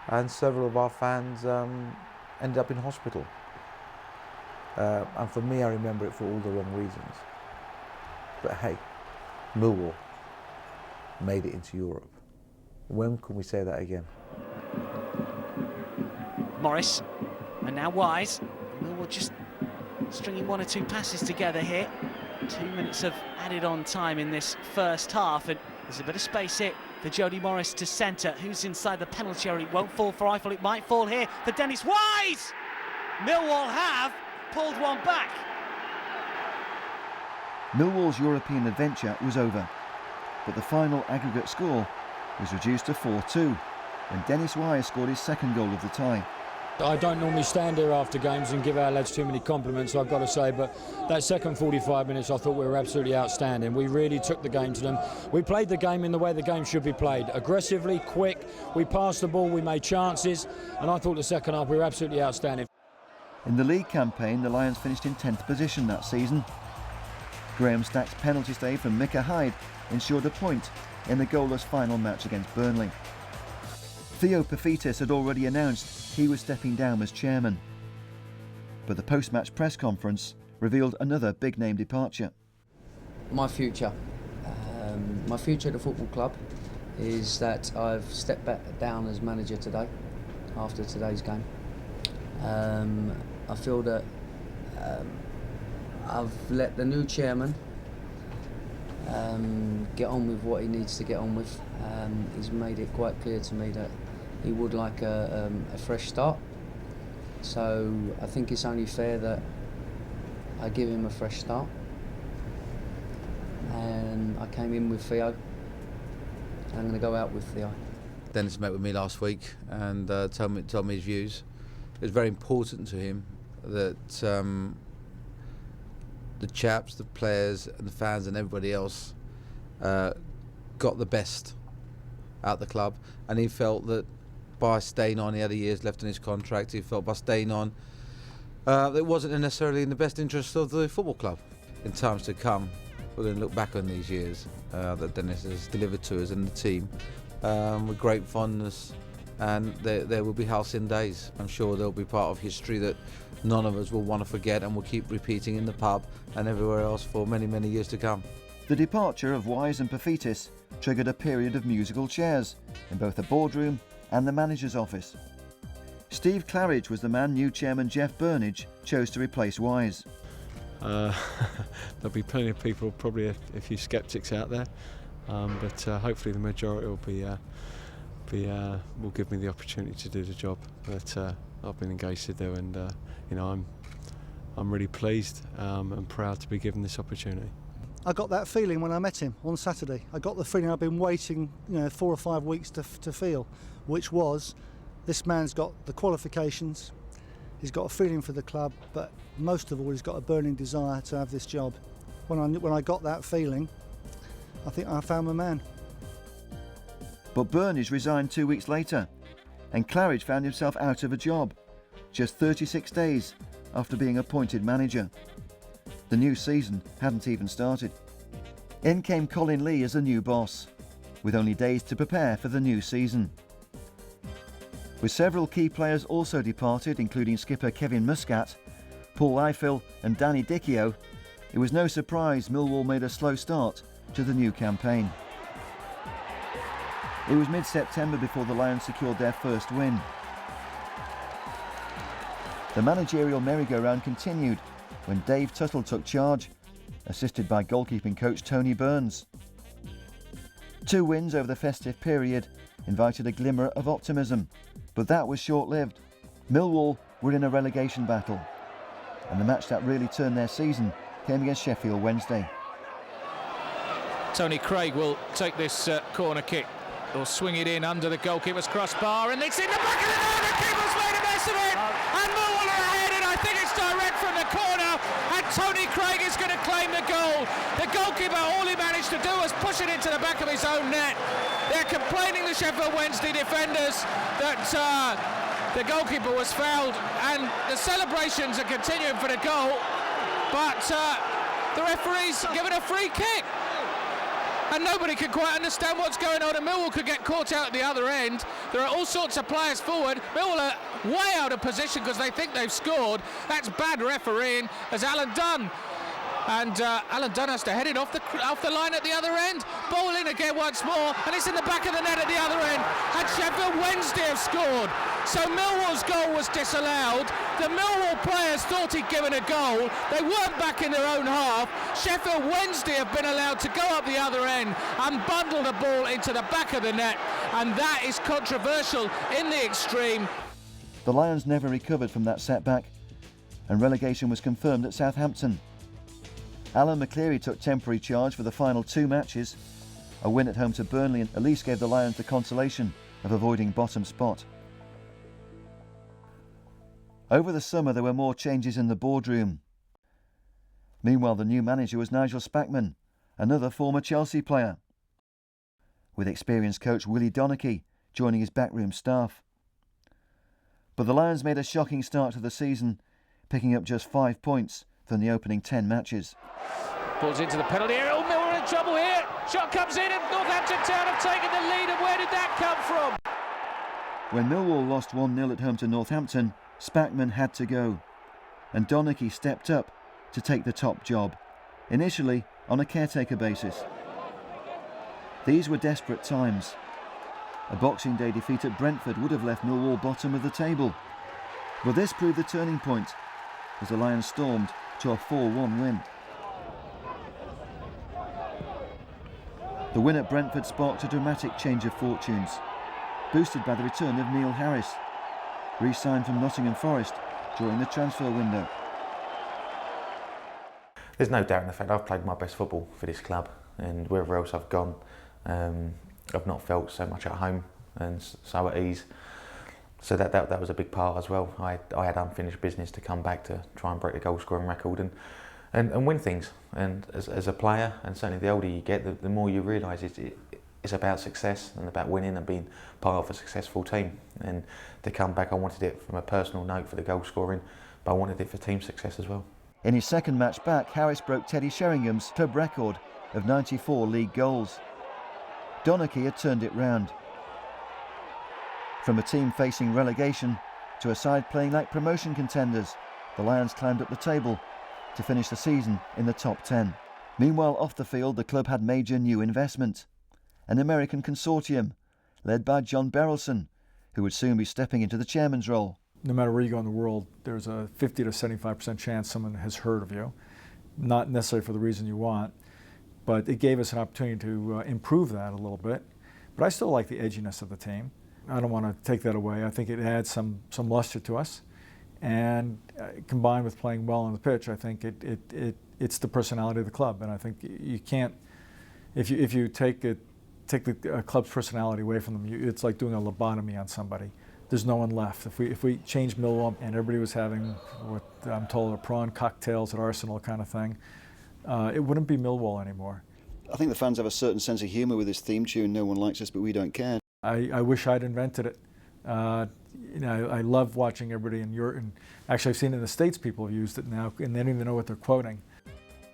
and several of our fans ended up in hospital. And for me, I remember it for all the wrong reasons. But hey, Millwall made it into Europe. When can we say that again? Morris, and now Wise. Millwall just stringing one or two passes together here. 2 minutes of added on time in this first half, and there's a bit of space here for Jody Morris to centre. Who's inside the penalty area? It won't fall for Eiffel, it might fall here for Dennis Wise! Millwall have pulled one back. Millwall's European adventure was over, but the final aggregate score was reduced to 4-2 when Dennis Wise scored his second goal of the tie. I don't normally stand here after games and give our lads too many compliments, I've got to say, but that second 45 minutes I thought we were absolutely outstanding. We really took the game to them. We played the game in the way the game should be played, aggressively, quick. We passed the ball, we made chances, and I thought the second half we were absolutely outstanding. In the league campaign, the Lions finished in 10th position that season. Graham Stack's penalty save from Micah Hyde ensured a point in the goalless final match against Burnley. Theo Pafitis had already announced he was stepping down as chairman, but the post-match press conference revealed another big-name departure. My future at the football club is that I've stepped back down as manager today, after today's game. I feel that I've let the new chairman get on with what he needs to get on with. He's made it quite clear to me that he would like a fresh start. So I think it's only fair that I give him a fresh start. And I came in with Theo. And I'm going to go out with Theo. Dennis met with me last week and told me his views. It was very important to him that the chaps, the players and the fans and everybody else got the best out the club, and he felt that by staying on, he had a year's left in his contract, he felt by staying on it wasn't necessarily in the best interest of the football club. In times to come, we're going to look back on these years that Dennis has delivered to us and the team with great fondness, and there will be halcyon days. I'm sure they'll be part of history that none of us will want to forget and will keep repeating in the pub and everywhere else for many, many years to come. The departure of Wise and Pafitis triggered a period of musical chairs in both the boardroom and the manager's office. Steve Claridge was the man new chairman Jeff Burnage chose to replace Wise. There'll be plenty of people, probably a few sceptics out there, but hopefully the majority will give me the opportunity to do the job. But I've been engaged to do, and I'm really pleased and proud to be given this opportunity. I got that feeling when I met him on Saturday. I got the feeling I've been waiting 4 or 5 weeks to feel, which was this man's got the qualifications, he's got a feeling for the club, but most of all he's got a burning desire to have this job. When I got that feeling, I think I found my man. But Burnage resigned 2 weeks later, and Claridge found himself out of a job, just 36 days after being appointed manager. The new season hadn't even started. In came Colin Lee as the new boss, with only days to prepare for the new season. With several key players also departed, including skipper Kevin Muscat, Paul Eiffel and Danny Dichio, it was no surprise Millwall made a slow start to the new campaign. It was mid-September before the Lions secured their first win. The managerial merry-go-round continued when Dave Tuttle took charge, assisted by goalkeeping coach Tony Burns. 2 wins over the festive period invited a glimmer of optimism, but that was short-lived. Millwall were in a relegation battle, and the match that really turned their season came against Sheffield Wednesday. Tony Craig will take this corner kick. He'll swing it in under the goalkeeper's crossbar, and it's in the back of the net. The keeper's made a mess of it, and Millwall are ahead, and I think it's direct from the corner, and Tony Craig is going to claim the goal. The goalkeeper, all he managed to do was push it into the back of his own net. They're complaining, the Sheffield Wednesday defenders, that the goalkeeper was fouled, and the celebrations are continuing for the goal, but the referee's given a free kick. And nobody can quite understand what's going on, and Millwall could get caught out at the other end. There are all sorts of players forward. Millwall are way out of position because they think they've scored. That's bad refereeing as Alan Dunn. And Alan Dunn has to head it off the line at the other end. Ball in again once more, and it's in the back of the net at the other end. And Sheffield Wednesday have scored. So Millwall's goal was disallowed. The Millwall players thought he'd given a goal. They weren't back in their own half. Sheffield Wednesday have been allowed to go up the other end and bundle the ball into the back of the net. And that is controversial in the extreme. The Lions never recovered from that setback, and relegation was confirmed at Southampton. Alan McCleary took temporary charge for the final 2 matches. A win at home to Burnley at least gave the Lions the consolation of avoiding bottom spot. Over the summer there were more changes in the boardroom. Meanwhile, the new manager was Nigel Spackman, another former Chelsea player, with experienced coach Willie Donachie joining his backroom staff. But the Lions made a shocking start to the season, picking up just 5 points from the opening 10 matches. Pulls into the penalty area. Oh, Millwall in trouble here. Shot comes in, and Northampton Town have taken the lead. And where did that come from? When Millwall lost 1-0 at home to Northampton, Spackman had to go, and Donachie stepped up to take the top job, initially on a caretaker basis. These were desperate times. A Boxing Day defeat at Brentford would have left Millwall bottom of the table, but this proved the turning point as the Lions stormed to a 4-1 win. The win at Brentford sparked a dramatic change of fortunes, boosted by the return of Neil Harris, re-signed from Nottingham Forest during the transfer window. There's no doubt in the fact I've played my best football for this club, and wherever else I've gone, I've not felt so much at home and so at ease. So that was a big part as well. I had unfinished business to come back to try and break the goal scoring record and win things. And as a player, and certainly the older you get, the more you realise it's about success and about winning and being part of a successful team. And to come back, I wanted it from a personal note for the goal scoring, but I wanted it for team success as well. In his second match back, Harris broke Teddy Sheringham's club record of 94 league goals. Donachie had turned it round. From a team facing relegation to a side playing like promotion contenders, the Lions climbed up the table to finish the season in the top 10. Meanwhile, off the field, the club had major new investment. An American consortium led by John Berylson, who would soon be stepping into the chairman's role. No matter where you go in the world, there's a 50 to 75% chance someone has heard of you. Not necessarily for the reason you want, but it gave us an opportunity to improve that a little bit. But I still like the edginess of the team. I don't want to take that away. I think it adds some luster to us, and combined with playing well on the pitch, I think it's the personality of the club. And I think you can't, if you take the club's personality away from them, it's like doing a lobotomy on somebody. There's no one left. If we changed Millwall and everybody was having what I'm told are prawn cocktails at Arsenal kind of thing, it wouldn't be Millwall anymore. I think the fans have a certain sense of humour with this theme tune. No one likes us, but we don't care. I wish I'd invented it. I love watching everybody and actually I've seen in the States people have used it now and they don't even know what they're quoting.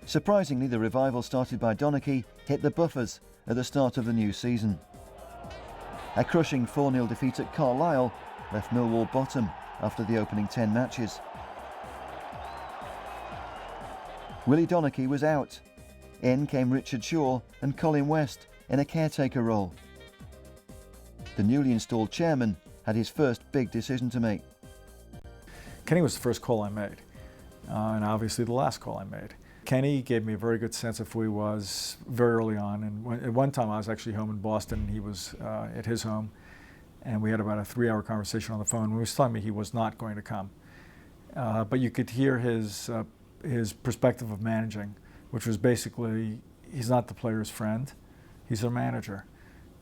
Surprisingly, the revival started by Donachie hit the buffers at the start of the new season. A crushing 4-0 defeat at Carlisle left Millwall bottom after the opening 10 matches. Willie Donachie was out. In came Richard Shaw and Colin West in a caretaker role. The newly installed chairman had his first big decision to make. Kenny was the first call I made, and obviously the last call I made. Kenny gave me a very good sense of who he was very early on, and at one time I was actually home in Boston and he was at his home, and we had about a 3-hour conversation on the phone. He was telling me he was not going to come, but you could hear his perspective of managing, which was basically, he's not the player's friend, he's their manager.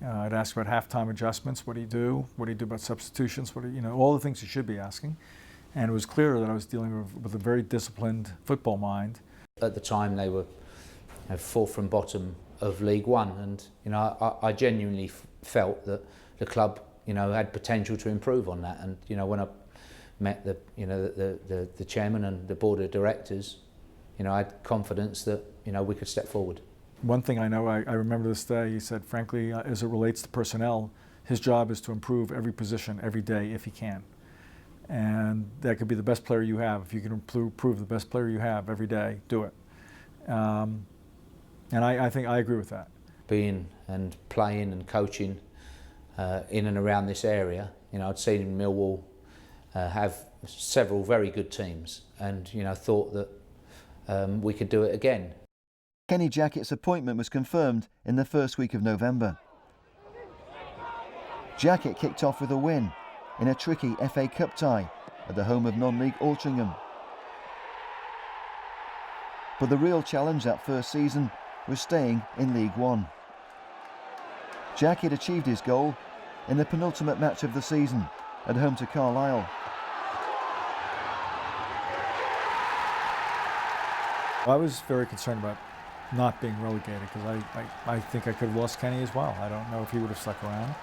I'd ask about halftime adjustments, what do you do? What do you do about substitutions? What do you know, all the things you should be asking. And it was clear that I was dealing with a very disciplined football mind. At the time they were fourth from bottom of League One, and I genuinely felt that the club had potential to improve on that. And when I met the chairman and the board of directors, I had confidence that we could step forward. One thing I know, I remember this day, he said, frankly, as it relates to personnel, his job is to improve every position every day if he can. And that could be the best player you have. If you can improve the best player you have every day, do it. And I think I agree with that. Being and playing and coaching in and around this area, I'd seen Millwall have several very good teams, and thought that we could do it again. Kenny Jackett's appointment was confirmed in the first week of November. Jackett kicked off with a win in a tricky FA Cup tie at the home of non-league Altrincham. But the real challenge that first season was staying in League One. Jackett achieved his goal in the penultimate match of the season at home to Carlisle. I was very concerned about not being relegated because I think I could have lost Kenny as well. I don't know if he would have stuck around.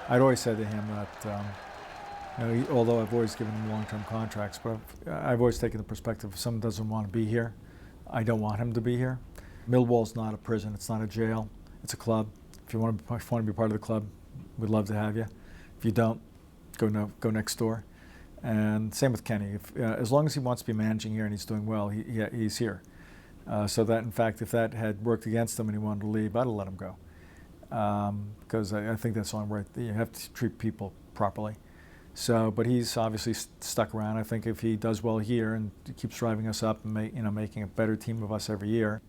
I'd always said to him that, although I've always given him long-term contracts, but I've always taken the perspective if someone doesn't want to be here, I don't want him to be here. Millwall's not a prison, it's not a jail, it's a club. If you want to be part of the club, we'd love to have you. If you don't, go next door. And same with Kenny. As long as he wants to be managing here and he's doing well, he's here. So that, in fact, if that had worked against him and he wanted to leave, I'd have let him go. Because I think that's the only right. You have to treat people properly. So, but he's obviously stuck around. I think if he does well here and keeps driving us up and making a better team of us every year,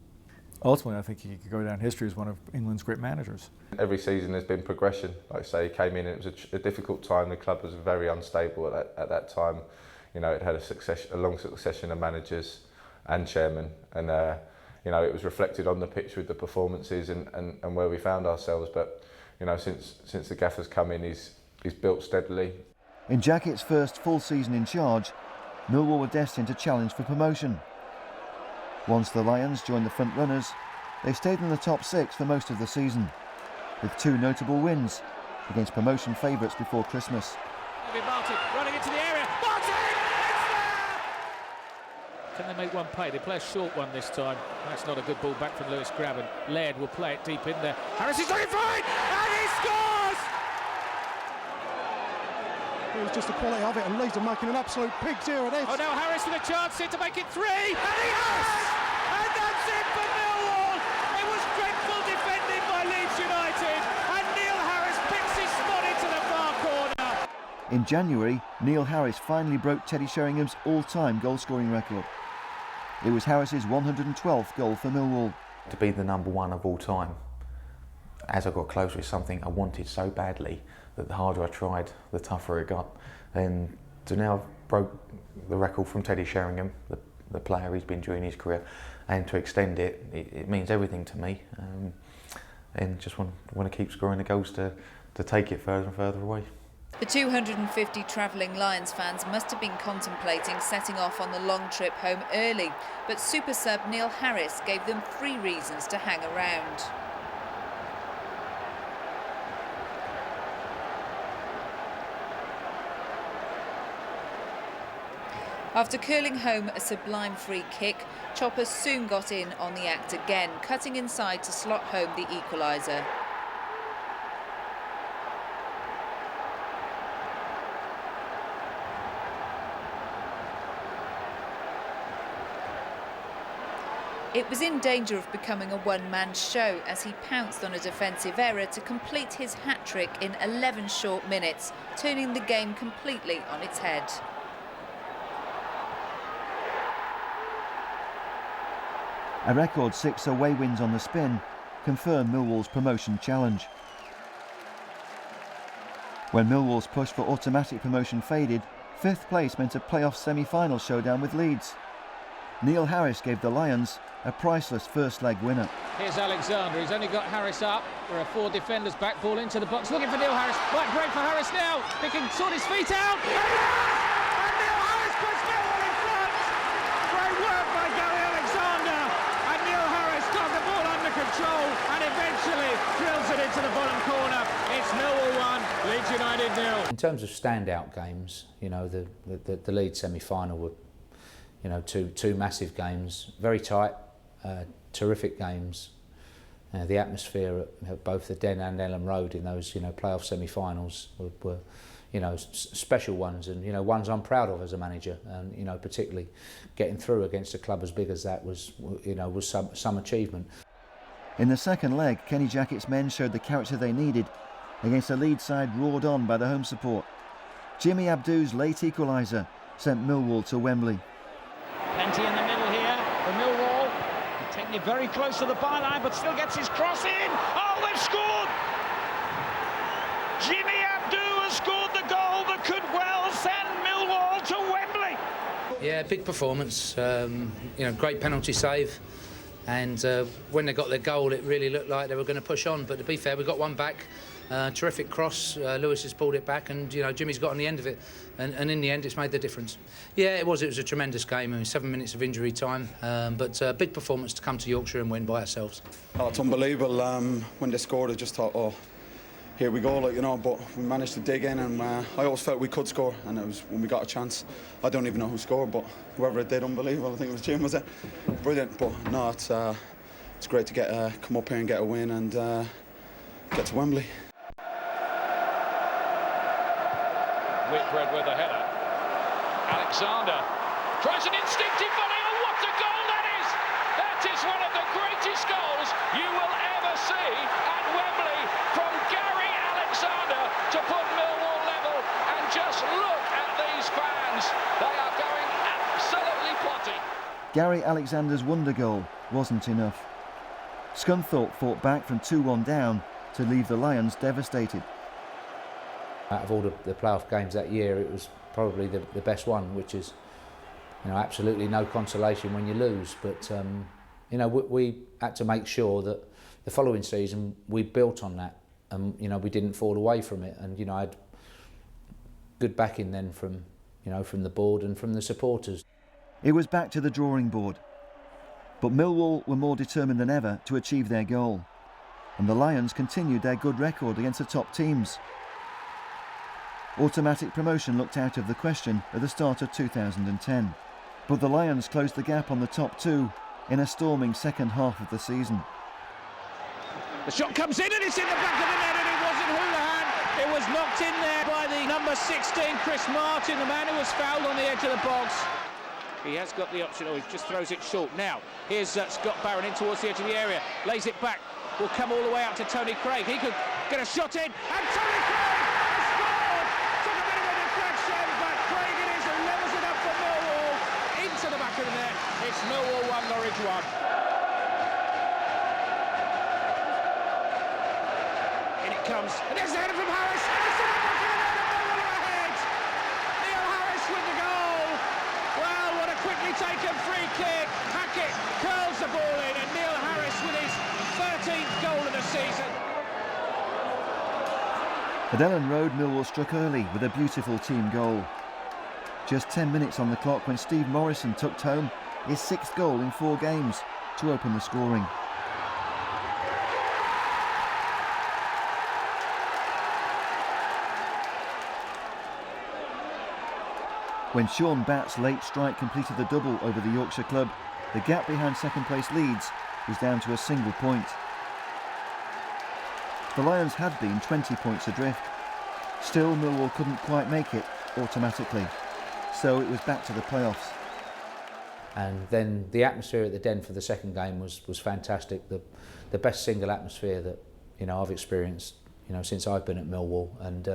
ultimately I think he could go down in history as one of England's great managers. Every season there's been progression. Like I say, he came in, it was a difficult time. The club was very unstable at that time. It had a long succession of managers and chairman, and it was reflected on the pitch with the performances and where we found ourselves. But since the gaffer's come in, he's built steadily. In Jackett's first full season in charge, Millwall were destined to challenge for promotion. Once the Lions joined the front runners, they stayed in the top 6 for most of the season, with 2 notable wins against promotion favourites before Christmas. Martin running into the area. Martin! It's there! Can they make one pay? They play a short one this time. That's not a good ball back from Lewis Grabban. Laird will play it deep in there. Harris is looking for it! And he scores! It was just the quality of it, and Leeds are making an absolute pig's ear of this. Oh, now Harris with a chance here to make it 3, and he has! And that's it for Millwall! It was dreadful defending by Leeds United, and Neil Harris picks his spot into the far corner. In January, Neil Harris finally broke Teddy Sheringham's all-time goal-scoring record. It was Harris's 112th goal for Millwall. To be the #1 of all time, as I got closer, is something I wanted so badly that the harder I tried, the tougher it got. And to now have broke the record from Teddy Sheringham, the player he's been during his career, and to extend it means everything to me. And just want to keep scoring the goals to take it further and further away. The 250 travelling Lions fans must have been contemplating setting off on the long trip home early, but super sub Neil Harris gave them 3 reasons to hang around. After curling home a sublime free kick, Chopper soon got in on the act again, cutting inside to slot home the equaliser. It was in danger of becoming a one-man show as he pounced on a defensive error to complete his hat-trick in 11 short minutes, turning the game completely on its head. A record 6 away wins on the spin confirmed Millwall's promotion challenge. When Millwall's push for automatic promotion faded, 5th place meant a playoff semi-final showdown with Leeds. Neil Harris gave the Lions a priceless first leg winner. Here's Alexander, he's only got Harris up. There are 4 defenders back, ball into the box, looking for Neil Harris. Right break for Harris now, he can sort his feet out. And Neil Harris puts Millwall in front. Great work by Gary Alexander. And Neil Harris got the ball under control and eventually drills it into the bottom corner. It's Millwall 1, Leeds United 0. In terms of standout games, you know, the Leeds semi-final were, you know, two massive games, very tight, terrific games. The atmosphere at both the Den and Ellen Road in those, you know, playoff semi-finals were you know, special ones, and, you know, ones I'm proud of as a manager. And, you know, particularly getting through against a club as big as that was, you know, was some achievement. In the second leg, Kenny Jackett's men showed the character they needed against a Leeds side roared on by the home support. Jimmy Abdu's late equaliser sent Millwall to Wembley. Plenty in the middle here for Millwall. Taking it very close to the byline, but still gets his cross in. Oh, they've scored! Jimmy Abdu has scored the goal that could well send Millwall to Wembley. Yeah, big performance. You know, great penalty save. And when they got their goal, it really looked like they were going to push on. But to be fair, we got one back. Terrific cross. Lewis has pulled it back, and, you know, Jimmy's got on the end of it. And in the end, it's made the difference. Yeah, it was a tremendous game. I mean, 7 minutes of injury time, but big performance to come to Yorkshire and win by ourselves. Oh, it's unbelievable. When they scored, I just thought, oh, here we go, like, you know. But we managed to dig in, and I always felt we could score. And it was when we got a chance. I don't even know who scored, but whoever it did, unbelievable. I think it was Jim, was it? Brilliant. But no, it's great to come up here and get a win and get to Wembley. Whitbread with a header. Alexander tries an instinctive volley. Oh, what a goal that is! That is one of the greatest goals you will ever see at Wembley from Gary Alexander to put Millwall level. And just look at these fans. They are going absolutely potty. Gary Alexander's wonder goal wasn't enough. Scunthorpe fought back from 2-1 down to leave the Lions devastated. Out of all the playoff games that year, it was probably the best one, which is, you know, absolutely no consolation when you lose. But, you know, we had to make sure that the following season we built on that, and, you know, we didn't fall away from it. And, you know, I had good backing then from, you know, from the board and from the supporters. It was back to the drawing board. But Millwall were more determined than ever to achieve their goal. And the Lions continued their good record against the top teams. Automatic promotion looked out of the question at the start of 2010. But the Lions closed the gap on the top two in a storming second half of the season. The shot comes in and it's in the back of the net, and it wasn't Houlihan. It was knocked in there by the number 16, Chris Martin, the man who was fouled on the edge of the box. He has got the option, he just throws it short. Now, here's Scott Barron in towards the edge of the area, lays it back, will come all the way out to Tony Craig. He could get a shot in, and Tony Craig has scored! Took a bit of a deflection, but Craig it is, and levels it up for Millwall. Into the back of the net, it's Millwall 1, Norwich 1. In it comes, and there's the header from Harris, and it's in the back of the net, and Millwall are ahead! Neil Harris with the goal! Well, what a quickly taken free kick. Hackett curls the ball in, and Neil Harris with his 13th goal of the season. At Ellen Road, Millwall struck early with a beautiful team goal. Just 10 minutes on the clock when Steve Morrison tucked home his 6th goal in 4 games to open the scoring. When Sean Batt's late strike completed the double over the Yorkshire club, the gap behind second-place Leeds was down to a single point. The Lions had been 20 points adrift. Still, Millwall couldn't quite make it automatically, so it was back to the playoffs. And then the atmosphere at the Den for the second game was fantastic. The best single atmosphere that I've experienced since I've been at Millwall, and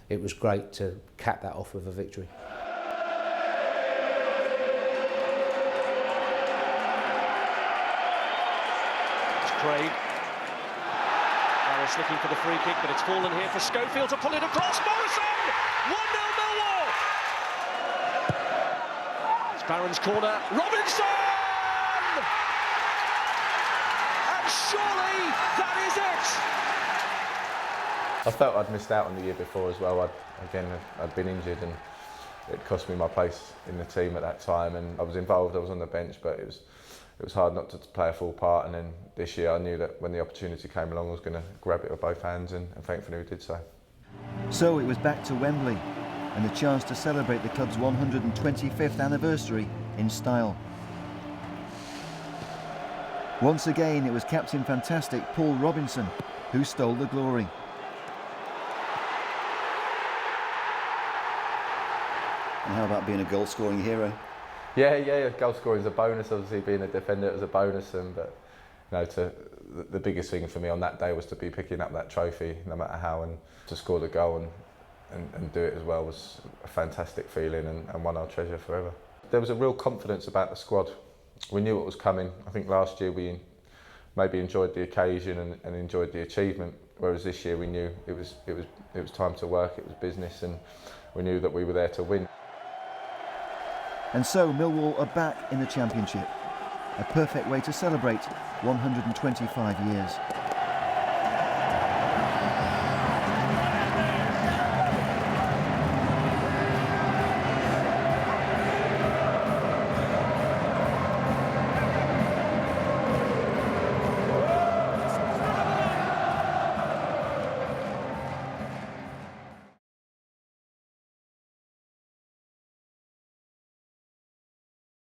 it was great to cap that off with a victory. It's Craig. Harris looking for the free kick, but it's fallen here for Schofield to pull it across. Morrison! 1-0 Millwall! It's Barron's corner. Robinson! And surely that is it! I felt I'd missed out on the year before as well. I'd been injured and it cost me my place in the team at that time, and I was involved, I was on the bench, but it was hard not to play a full part. And then this year I knew that when the opportunity came along I was going to grab it with both hands, and thankfully we did so. So it was back to Wembley and the chance to celebrate the club's 125th anniversary in style. Once again it was Captain Fantastic Paul Robinson who stole the glory. And how about being a goal-scoring hero? Yeah, goal scoring is a bonus. Obviously, being a defender it was a bonus, but the biggest thing for me on that day was to be picking up that trophy, no matter how, and to score the goal and do it as well was a fantastic feeling, and one I'll treasure forever. There was a real confidence about the squad. We knew what was coming. I think last year we maybe enjoyed the occasion and enjoyed the achievement, whereas this year we knew it was time to work. It was business, and we knew that we were there to win. And so Millwall are back in the Championship. A perfect way to celebrate 125 years.